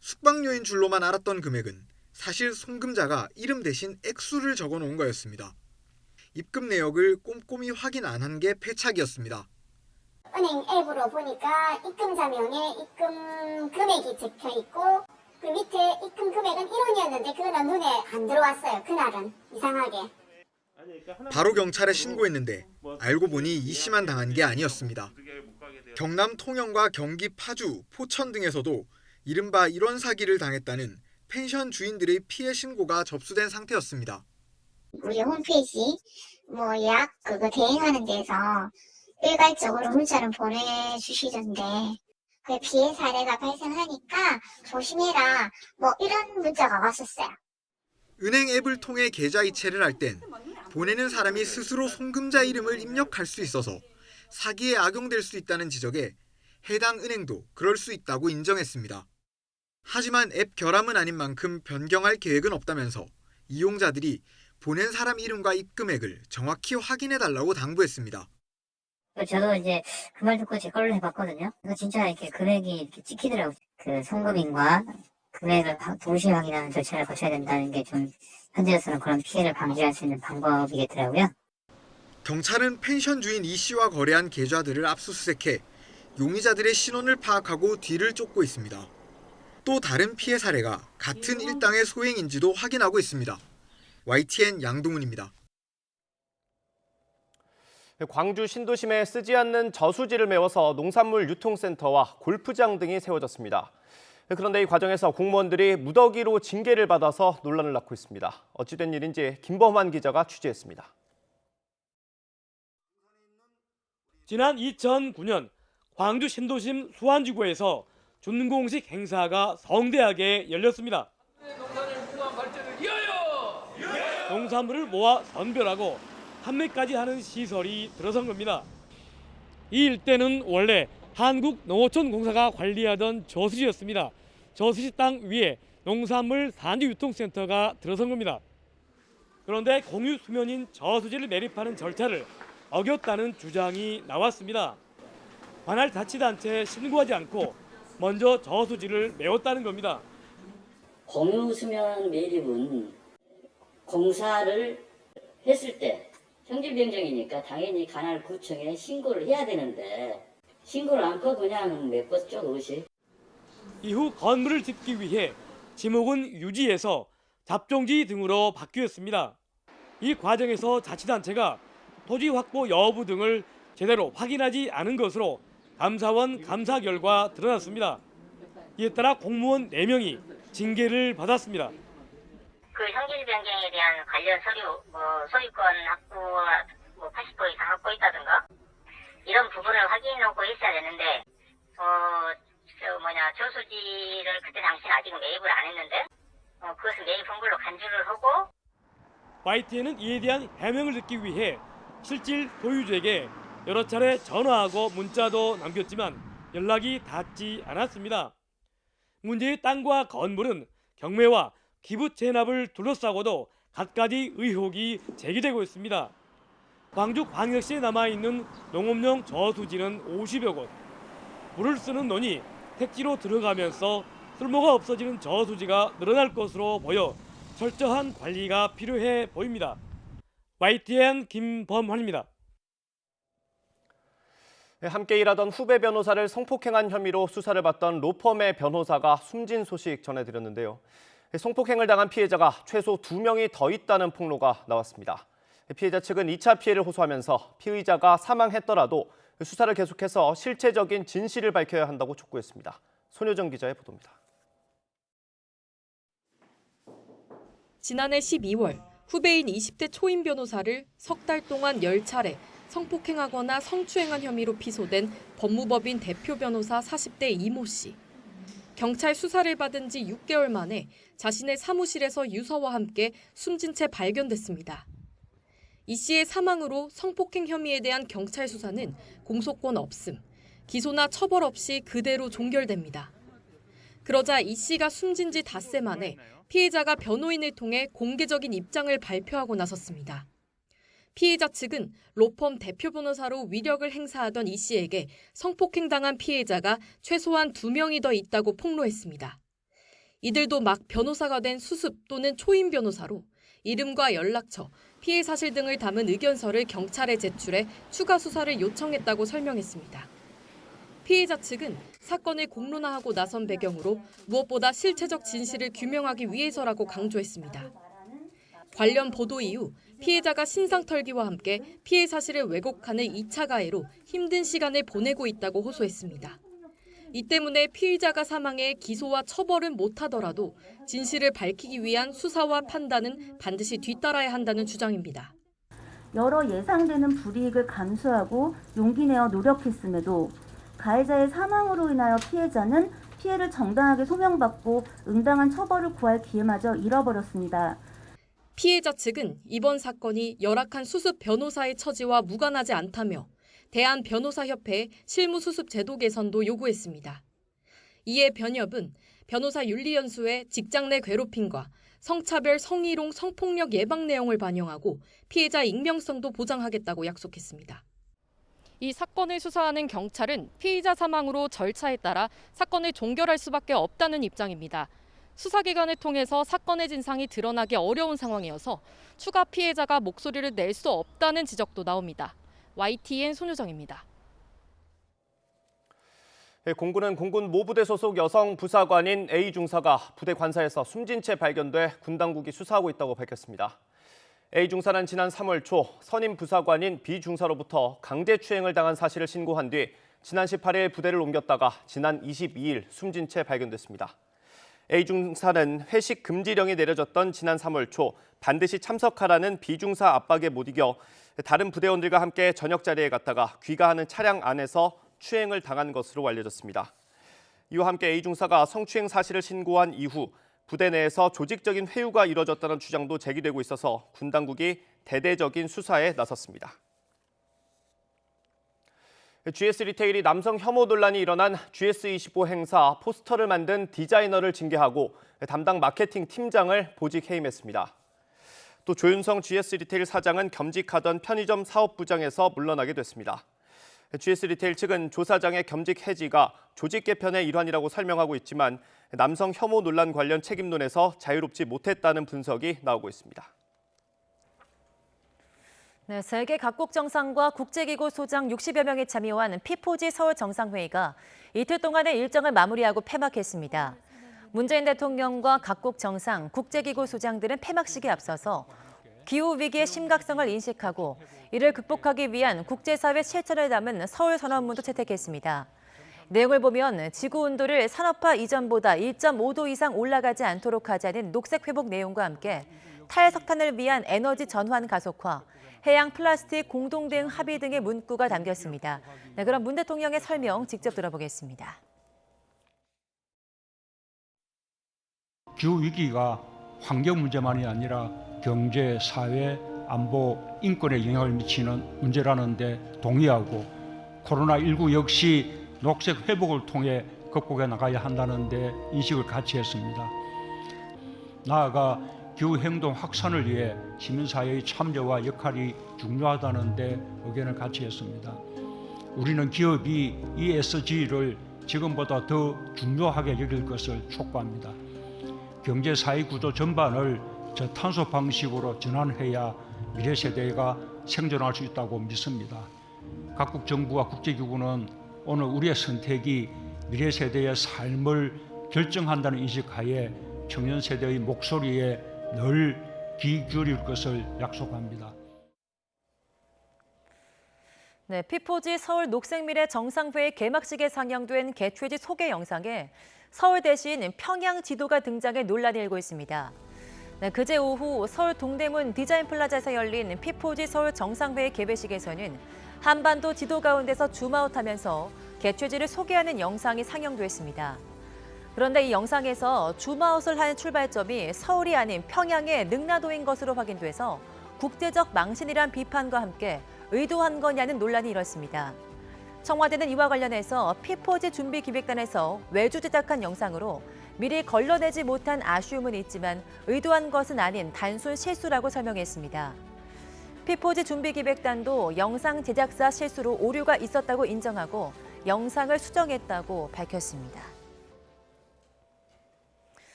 숙박료인 줄로만 알았던 금액은 사실 송금자가 이름 대신 액수를 적어놓은 거였습니다. 입금 내역을 꼼꼼히 확인 안 한 게 패착이었습니다. 은행 앱으로 보니까 입금자 명에 입금 금액이 적혀있고 그 밑에 입금 금액은 1원이었는데 그거는 눈에 안 들어왔어요. 그날은 이상하게. 바로 경찰에 신고했는데 알고 보니 이 씨만 당한 게 아니었습니다. 경남 통영과 경기 파주, 포천 등에서도 이른바 이런 사기를 당했다는 펜션 주인들의 피해 신고가 접수된 상태였습니다. 우리 홈페이지 예약 그거 대행하는 데서 일괄적으로 문자를 보내주시던데 그 피해 사례가 발생하니까 조심해라 이런 문자가 왔었어요. 은행 앱을 통해 계좌 이체를 할 땐 보내는 사람이 스스로 송금자 이름을 입력할 수 있어서 사기에 악용될 수 있다는 지적에 해당 은행도 그럴 수 있다고 인정했습니다. 하지만 앱 결함은 아닌 만큼 변경할 계획은 없다면서 이용자들이 보낸 사람 이름과 입금액을 정확히 확인해달라고 당부했습니다. 저도 이제 그 말 듣고 제 걸로 해봤거든요. 진짜 이렇게 금액이 이렇게 찍히더라고요. 그 송금인과 금액을 동시에 확인하는 절차를 거쳐야 된다는 게 좀 현재로서는 그런 피해를 방지할 수 있는 방법이겠더라고요. 경찰은 펜션 주인 이 씨와 거래한 계좌들을 압수수색해 용의자들의 신원을 파악하고 뒤를 쫓고 있습니다. 또 다른 피해 사례가 같은 일당의 소행인지도 확인하고 있습니다. YTN 양동훈입니다. 광주 신도심에 쓰지 않는 저수지를 메워서 농산물 유통센터와 골프장 등이 세워졌습니다. 그런데 이 과정에서 공무원들이 무더기로 징계를 받아서 논란을 낳고 있습니다. 어찌된 일인지 김범환 기자가 취재했습니다. 지난 2009년 광주 신도심 수안지구에서 준공식 행사가 성대하게 열렸습니다. 농산물을 모아 선별하고 판매까지 하는 시설이 들어선 겁니다. 이 일대는 원래 한국농어촌공사가 관리하던 저수지였습니다. 저수지 땅 위에 농산물 산지유통센터가 들어선 겁니다. 그런데 공유 수면인 저수지를 매립하는 절차를 어겼다는 주장이 나왔습니다. 관할 자치단체에 신고하지 않고 먼저 저수지를 메웠다는 겁니다. 공유수면 매립은 공사를 했을 때 형질병정이니까 당연히 관할구청에 신고를 해야 되는데 신고를 않고 그냥 메꿨죠, 그것이. 이후 건물을 짓기 위해 지목은 유지해서 잡종지 등으로 바뀌었습니다. 이 과정에서 자치단체가 토지 확보 여부 등을 제대로 확인하지 않은 것으로 감사원 감사 결과 드러났습니다. 이에 따라 공무원 4명이 징계를 받았습니다. 그 형질 변경에 대한 관련 서류, 소유권 확보와 80% 이상 확보했다든가 이런 부분을 확인하고 있어야 되는데, 저수지를 그때 당시는 아직은 매입을 안 했는데, 그것을 매입한 걸로 간주를 하고. YTN은 이에 대한 해명을 듣기 위해 실질 소유주에게 여러 차례 전화하고 문자도 남겼지만 연락이 닿지 않았습니다. 문제의 땅과 건물은 경매와 기부 체납을 둘러싸고도 갖가지 의혹이 제기되고 있습니다. 광주광역시에 남아있는 농업용 저수지는 50여 곳. 물을 쓰는 논이 택지로 들어가면서 쓸모가 없어지는 저수지가 늘어날 것으로 보여 철저한 관리가 필요해 보입니다. YTN 김범환입니다. 함께 일하던 후배 변호사를 성폭행한 혐의로 수사를 받던 로펌의 변호사가 숨진 소식 전해드렸는데요. 성폭행을 당한 피해자가 최소 2명이 더 있다는 폭로가 나왔습니다. 피해자 측은 2차 피해를 호소하면서 피의자가 사망했더라도 수사를 계속해서 실체적인 진실을 밝혀야 한다고 촉구했습니다. 손효정 기자의 보도입니다. 지난해 12월 후배인 20대 초임 변호사를 석 달 동안 10차례 성폭행하거나 성추행한 혐의로 피소된 법무법인 대표 변호사 40대 이모 씨. 경찰 수사를 받은 지 6개월 만에 자신의 사무실에서 유서와 함께 숨진 채 발견됐습니다. 이 씨의 사망으로 성폭행 혐의에 대한 경찰 수사는 공소권 없음, 기소나 처벌 없이 그대로 종결됩니다. 그러자 이 씨가 숨진 지 닷새 만에 피해자가 변호인을 통해 공개적인 입장을 발표하고 나섰습니다. 피해자 측은 로펌 대표 변호사로 위력을 행사하던 이 씨에게 성폭행당한 피해자가 최소한 2명이 더 있다고 폭로했습니다. 이들도 막 변호사가 된 수습 또는 초임 변호사로 이름과 연락처, 피해 사실 등을 담은 의견서를 경찰에 제출해 추가 수사를 요청했다고 설명했습니다. 피해자 측은 사건을 공론화하고 나선 배경으로 무엇보다 실체적 진실을 규명하기 위해서라고 강조했습니다. 관련 보도 이후 피해자가 신상털기와 함께 피해 사실을 왜곡하는 2차 가해로 힘든 시간을 보내고 있다고 호소했습니다. 이 때문에 피의자가 사망해 기소와 처벌은 못하더라도 진실을 밝히기 위한 수사와 판단은 반드시 뒤따라야 한다는 주장입니다. 여러 예상되는 불이익을 감수하고 용기 내어 노력했음에도 가해자의 사망으로 인하여 피해자는 피해를 정당하게 소명받고 응당한 처벌을 구할 기회마저 잃어버렸습니다. 피해자 측은 이번 사건이 열악한 수습 변호사의 처지와 무관하지 않다며 대한변호사협회의 실무수습 제도 개선도 요구했습니다. 이에 변협은 변호사 윤리연수의 직장 내 괴롭힘과 성차별, 성희롱, 성폭력 예방 내용을 반영하고 피해자 익명성도 보장하겠다고 약속했습니다. 이 사건을 수사하는 경찰은 피의자 사망으로 절차에 따라 사건을 종결할 수밖에 없다는 입장입니다. 수사기관을 통해서 사건의 진상이 드러나기 어려운 상황이어서 추가 피해자가 목소리를 낼 수 없다는 지적도 나옵니다. YTN 손효정입니다. 공군은 공군 모부대 소속 여성 부사관인 A 중사가 부대 관사에서 숨진 채 발견돼 군 당국이 수사하고 있다고 밝혔습니다. A 중사는 지난 3월 초 선임 부사관인 B 중사로부터 강제추행을 당한 사실을 신고한 뒤 지난 18일 부대를 옮겼다가 지난 22일 숨진 채 발견됐습니다. A 중사는 회식 금지령이 내려졌던 지난 3월 초 반드시 참석하라는 B 중사 압박에 못 이겨 다른 부대원들과 함께 저녁 자리에 갔다가 귀가하는 차량 안에서 추행을 당한 것으로 알려졌습니다. 이와 함께 A 중사가 성추행 사실을 신고한 이후 부대 내에서 조직적인 회유가 이뤄졌다는 주장도 제기되고 있어서 군 당국이 대대적인 수사에 나섰습니다. GS 리테일이 남성 혐오 논란이 일어난 GS25 행사 포스터를 만든 디자이너를 징계하고 담당 마케팅 팀장을 보직 해임했습니다. 또 조윤성 GS 리테일 사장은 겸직하던 편의점 사업부장에서 물러나게 됐습니다. GS 리테일 측은 조사장의 겸직 해지가 조직 개편의 일환이라고 설명하고 있지만 남성 혐오 논란 관련 책임론에서 자유롭지 못했다는 분석이 나오고 있습니다. 네, 세계 각국 정상과 국제기구 소장 60여 명이 참여한 P4G 서울 정상회의가 이틀 동안의 일정을 마무리하고 폐막했습니다. 문재인 대통령과 각국 정상, 국제기구 소장들은 폐막식에 앞서서 기후위기의 심각성을 인식하고 이를 극복하기 위한 국제사회 실천을 담은 서울 선언문도 채택했습니다. 내용을 보면 지구온도를 산업화 이전보다 1.5도 이상 올라가지 않도록 하자는 녹색 회복 내용과 함께 탈석탄을 위한 에너지 전환 가속화, 해양 플라스틱 공동 대응 합의 등의 문구가 담겼습니다. 네, 그럼 문 대통령의 설명 직접 들어보겠습니다. 기후위기가 환경 문제만이 아니라 경제, 사회, 안보, 인권에 영향을 미치는 문제라는 데 동의하고 코로나19 역시 녹색 회복을 통해 극복해 나가야 한다는 데 인식을 같이 했습니다. 나아가 기후행동 확산을 위해 시민사회의 참여와 역할이 중요하다는 데 의견을 같이 했습니다. 우리는 기업이 ESG를 지금보다 더 중요하게 여길 것을 촉구합니다. 경제 사회 구조 전반을 저탄소 방식으로 전환해야 미래 세대가 생존할 수 있다고 믿습니다. 각국 정부와 국제기구는 오늘 우리의 선택이 미래 세대의 삶을 결정한다는 인식하에 청년 세대의 목소리에 늘 귀 기울일 것을 약속합니다. 네, P4G 서울 녹색미래 정상회의 개막식에 상영된 개최지 소개 영상에 서울 대신 평양 지도가 등장해 논란이 일고 있습니다. 네, 그제 오후 서울 동대문 디자인 플라자에서 열린 P4G 서울 정상회의 개회식에서는 한반도 지도 가운데서 줌아웃하면서 개최지를 소개하는 영상이 상영됐습니다. 그런데 이 영상에서 줌아웃을 한 출발점이 서울이 아닌 평양의 능라도인 것으로 확인돼서 국제적 망신이란 비판과 함께 의도한 거냐는 논란이 일었습니다. 청와대는 이와 관련해서 P4G 준비기획단에서 외주 제작한 영상으로 미리 걸러내지 못한 아쉬움은 있지만 의도한 것은 아닌 단순 실수라고 설명했습니다. P4G 준비기획단도 영상 제작사 실수로 오류가 있었다고 인정하고 영상을 수정했다고 밝혔습니다.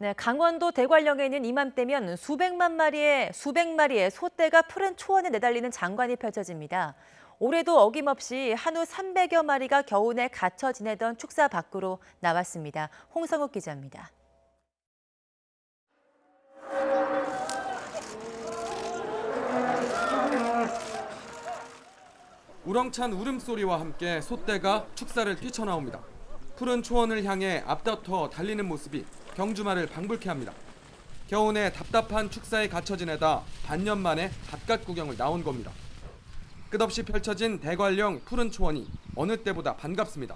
네, 강원도 대관령에는 이맘때면 수백만 마리의 소떼가 푸른 초원에 내달리는 장관이 펼쳐집니다. 올해도 어김없이 한우 300여 마리가 겨우내 갇혀 지내던 축사 밖으로 나왔습니다. 홍성욱 기자입니다. 우렁찬 울음소리와 함께 소떼가 축사를 뛰쳐나옵니다. 푸른 초원을 향해 앞다퉈 달리는 모습이 경주마를 방불케 합니다. 겨우내 답답한 축사에 갇혀 지내다 반년 만에 바깥 구경을 나온 겁니다. 끝없이 펼쳐진 대관령 푸른 초원이 어느 때보다 반갑습니다.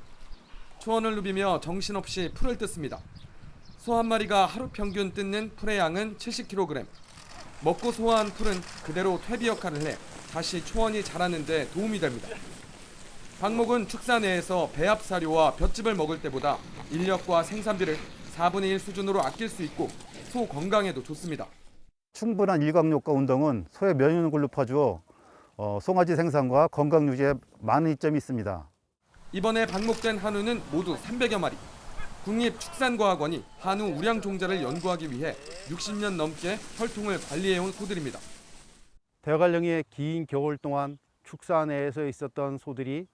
초원을 누비며 정신없이 풀을 뜯습니다. 소 한 마리가 하루 평균 뜯는 풀의 양은 70kg. 먹고 소화한 풀은 그대로 퇴비 역할을 해 다시 초원이 자라는 데 도움이 됩니다. 방목은 축사 내에서 배합 사료와 볏짚을 먹을 때보다 인력과 생산비를 4분의 1 수준으로 아낄 수 있고 소 건강에도 좋습니다. 충분한 일광욕과 운동은 소의 면역력을 높여주어 송아지 생산과 건강 유지에 많은 이점이 있습니다. 이번에 방목된 한우는 모두 300여 마리. 국립축산과학원이 한우 우량 종자를 연구하기 위해 60년 넘게 혈통을 관리해온 소들입니다. 대관령의 긴 겨울 동안 축사 내에서 있었던 소들이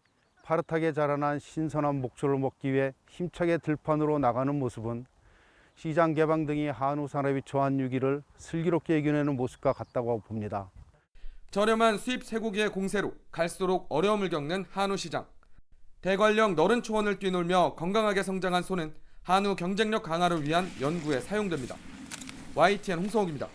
파릇하게 자라난 신선한 목초를 먹기 위해 힘차게 들판으로 나가는 모습은 시장 개방 등이 한우 산업의 초안 위기를 슬기롭게 이겨내는 모습과 같다고 봅니다. 저렴한 수입 쇠고기의 공세로 갈수록 어려움을 겪는 한우 시장. 대관령 너른 초원을 뛰놀며 건강하게 성장한 소는 한우 경쟁력 강화를 위한 연구에 사용됩니다. YTN 홍성욱입니다.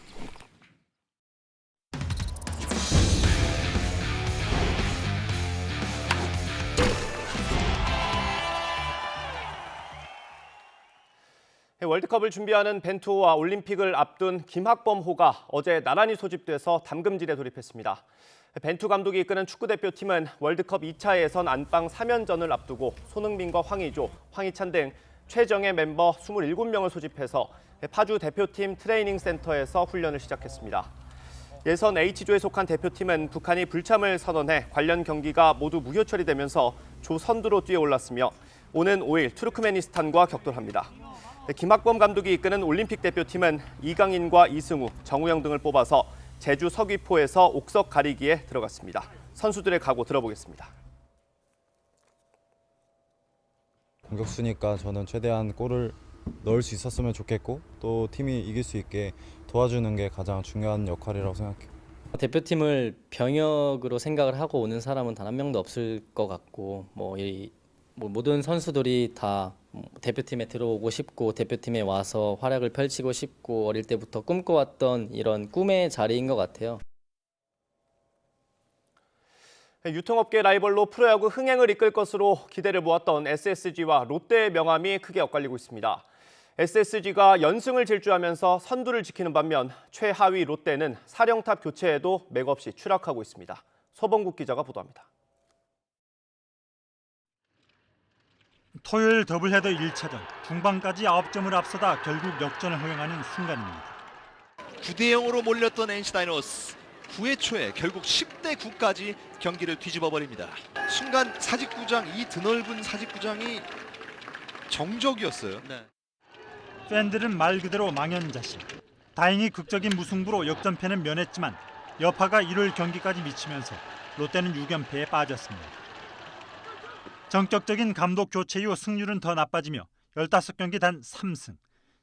월드컵을 준비하는 벤투호와 올림픽을 앞둔 김학범호가 어제 나란히 소집돼서 담금질에 돌입했습니다. 벤투 감독이 이끄는 축구대표팀은 월드컵 2차 예선 안방 3연전을 앞두고 손흥민과 황의조, 황희찬 등 최정예 멤버 27명을 소집해서 파주 대표팀 트레이닝 센터에서 훈련을 시작했습니다. 예선 H조에 속한 대표팀은 북한이 불참을 선언해 관련 경기가 모두 무효 처리되면서 조 선두로 뛰어올랐으며 오는 5일 투르크메니스탄과 격돌합니다. 김학범 감독이 이끄는 올림픽 대표팀은 이강인과 이승우, 정우영 등을 뽑아서 제주 서귀포에서 옥석 가리기에 들어갔습니다. 선수들의 각오 들어보겠습니다. 공격수니까 저는 최대한 골을 넣을 수 있었으면 좋겠고 또 팀이 이길 수 있게 도와주는 게 가장 중요한 역할이라고 생각해요. 대표팀을 병역으로 생각을 하고 오는 사람은 단 한 명도 없을 것 같고 모든 선수들이 다 대표팀에 들어오고 싶고 대표팀에 와서 활약을 펼치고 싶고 어릴 때부터 꿈꿔왔던 이런 꿈의 자리인 것 같아요. 유통업계 라이벌로 프로야구 흥행을 이끌 것으로 기대를 모았던 SSG와 롯데의 명암이 크게 엇갈리고 있습니다. SSG가 연승을 질주하면서 선두를 지키는 반면 최하위 롯데는 사령탑 교체에도 맥없이 추락하고 있습니다. 서범국 기자가 보도합니다. 토요일 더블헤더 1차전 중반까지 9점을 앞서다 결국 역전을 허용하는 순간입니다. 9대0으로 몰렸던 NC 다이노스 9회 초에 결국 10대 9까지 경기를 뒤집어버립니다. 순간 사직구장, 이 드넓은 사직구장이 정적이었어요. 네. 팬들은 말 그대로 망연자실. 다행히 극적인 무승부로 역전패는 면했지만 여파가 일요일 경기까지 미치면서 롯데는 6연패에 빠졌습니다. 전격적인 감독 교체 이후 승률은 더 나빠지며 15경기 단 3승.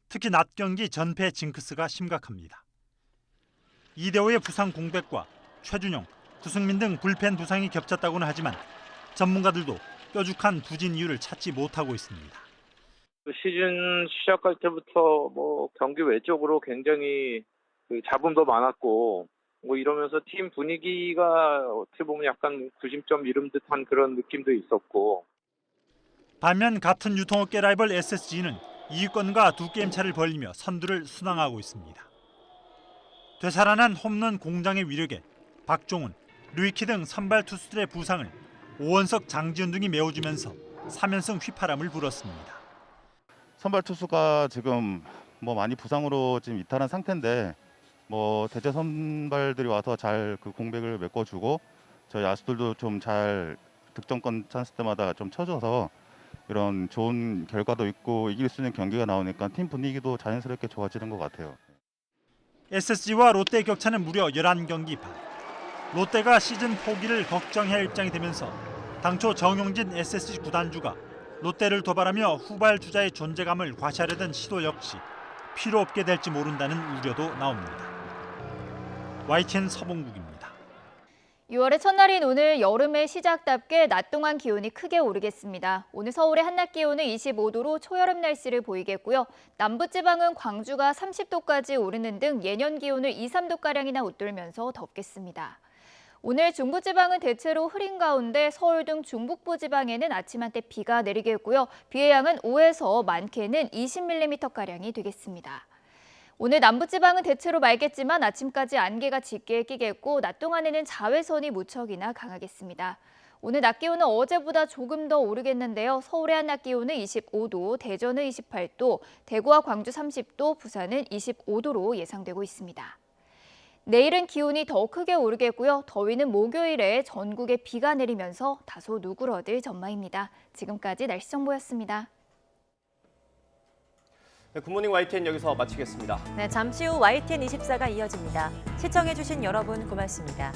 특히 낮 경기 전패 징크스가 심각합니다. 이대호의 부상 공백과 최준용, 구승민 등 불펜 부상이 겹쳤다고는 하지만 전문가들도 뾰족한 부진 이유를 찾지 못하고 있습니다. 시즌 시작할 때부터 경기 외적으로 굉장히 잡음도 많았고 이러면서 팀 분위기가 어떻게 보면 약간 구심점 이름 듯한 그런 느낌도 있었고. 반면 같은 유통업계 라이벌 SSG는 2위권과 2게임 차를 벌리며 선두를 순항하고 있습니다. 되살아난 홈런 공장의 위력에 박종훈, 류이키 등 선발 투수들의 부상을 오원석, 장지훈 등이 메워주면서 3연승 휘파람을 불었습니다. 선발 투수가 지금 많이 부상으로 지금 이탈한 상태인데 대체 선발들이 와서 잘 그 공백을 메꿔주고 저희 야수들도 좀 잘 득점권 찬스 때마다 좀 쳐줘서 이런 좋은 결과도 있고 이길 수 있는 경기가 나오니까 팀 분위기도 자연스럽게 좋아지는 것 같아요. SSG와 롯데의 격차는 무려 11경기 반. 롯데가 시즌 포기를 걱정해야 할 입장이 되면서 당초 정용진 SSG 구단주가 롯데를 도발하며 후발 주자의 존재감을 과시하려던 시도 역시 필요 없게 될지 모른다는 우려도 나옵니다. YTN 서봉국입니다. 6월의 첫날인 오늘 여름의 시작답게 낮 동안 기온이 크게 오르겠습니다. 오늘 서울의 한낮 기온은 25도로 초여름 날씨를 보이겠고요. 남부지방은 광주가 30도까지 오르는 등 예년 기온을 2, 3도가량이나 웃돌면서 덥겠습니다. 오늘 중부지방은 대체로 흐린 가운데 서울 등 중북부 지방에는 아침 한때 비가 내리겠고요. 비의 양은 5에서 많게는 20mm가량이 되겠습니다. 오늘 남부지방은 대체로 맑겠지만 아침까지 안개가 짙게 끼겠고 낮 동안에는 자외선이 무척이나 강하겠습니다. 오늘 낮 기온은 어제보다 조금 더 오르겠는데요. 서울의 한낮 기온은 25도, 대전은 28도, 대구와 광주 30도, 부산은 25도로 예상되고 있습니다. 내일은 기온이 더 크게 오르겠고요. 더위는 목요일에 전국에 비가 내리면서 다소 누그러들 전망입니다. 지금까지 날씨 정보였습니다. 네, 굿모닝 YTN 여기서 마치겠습니다. 네, 잠시 후 YTN 24가 이어집니다. 시청해주신 여러분 고맙습니다.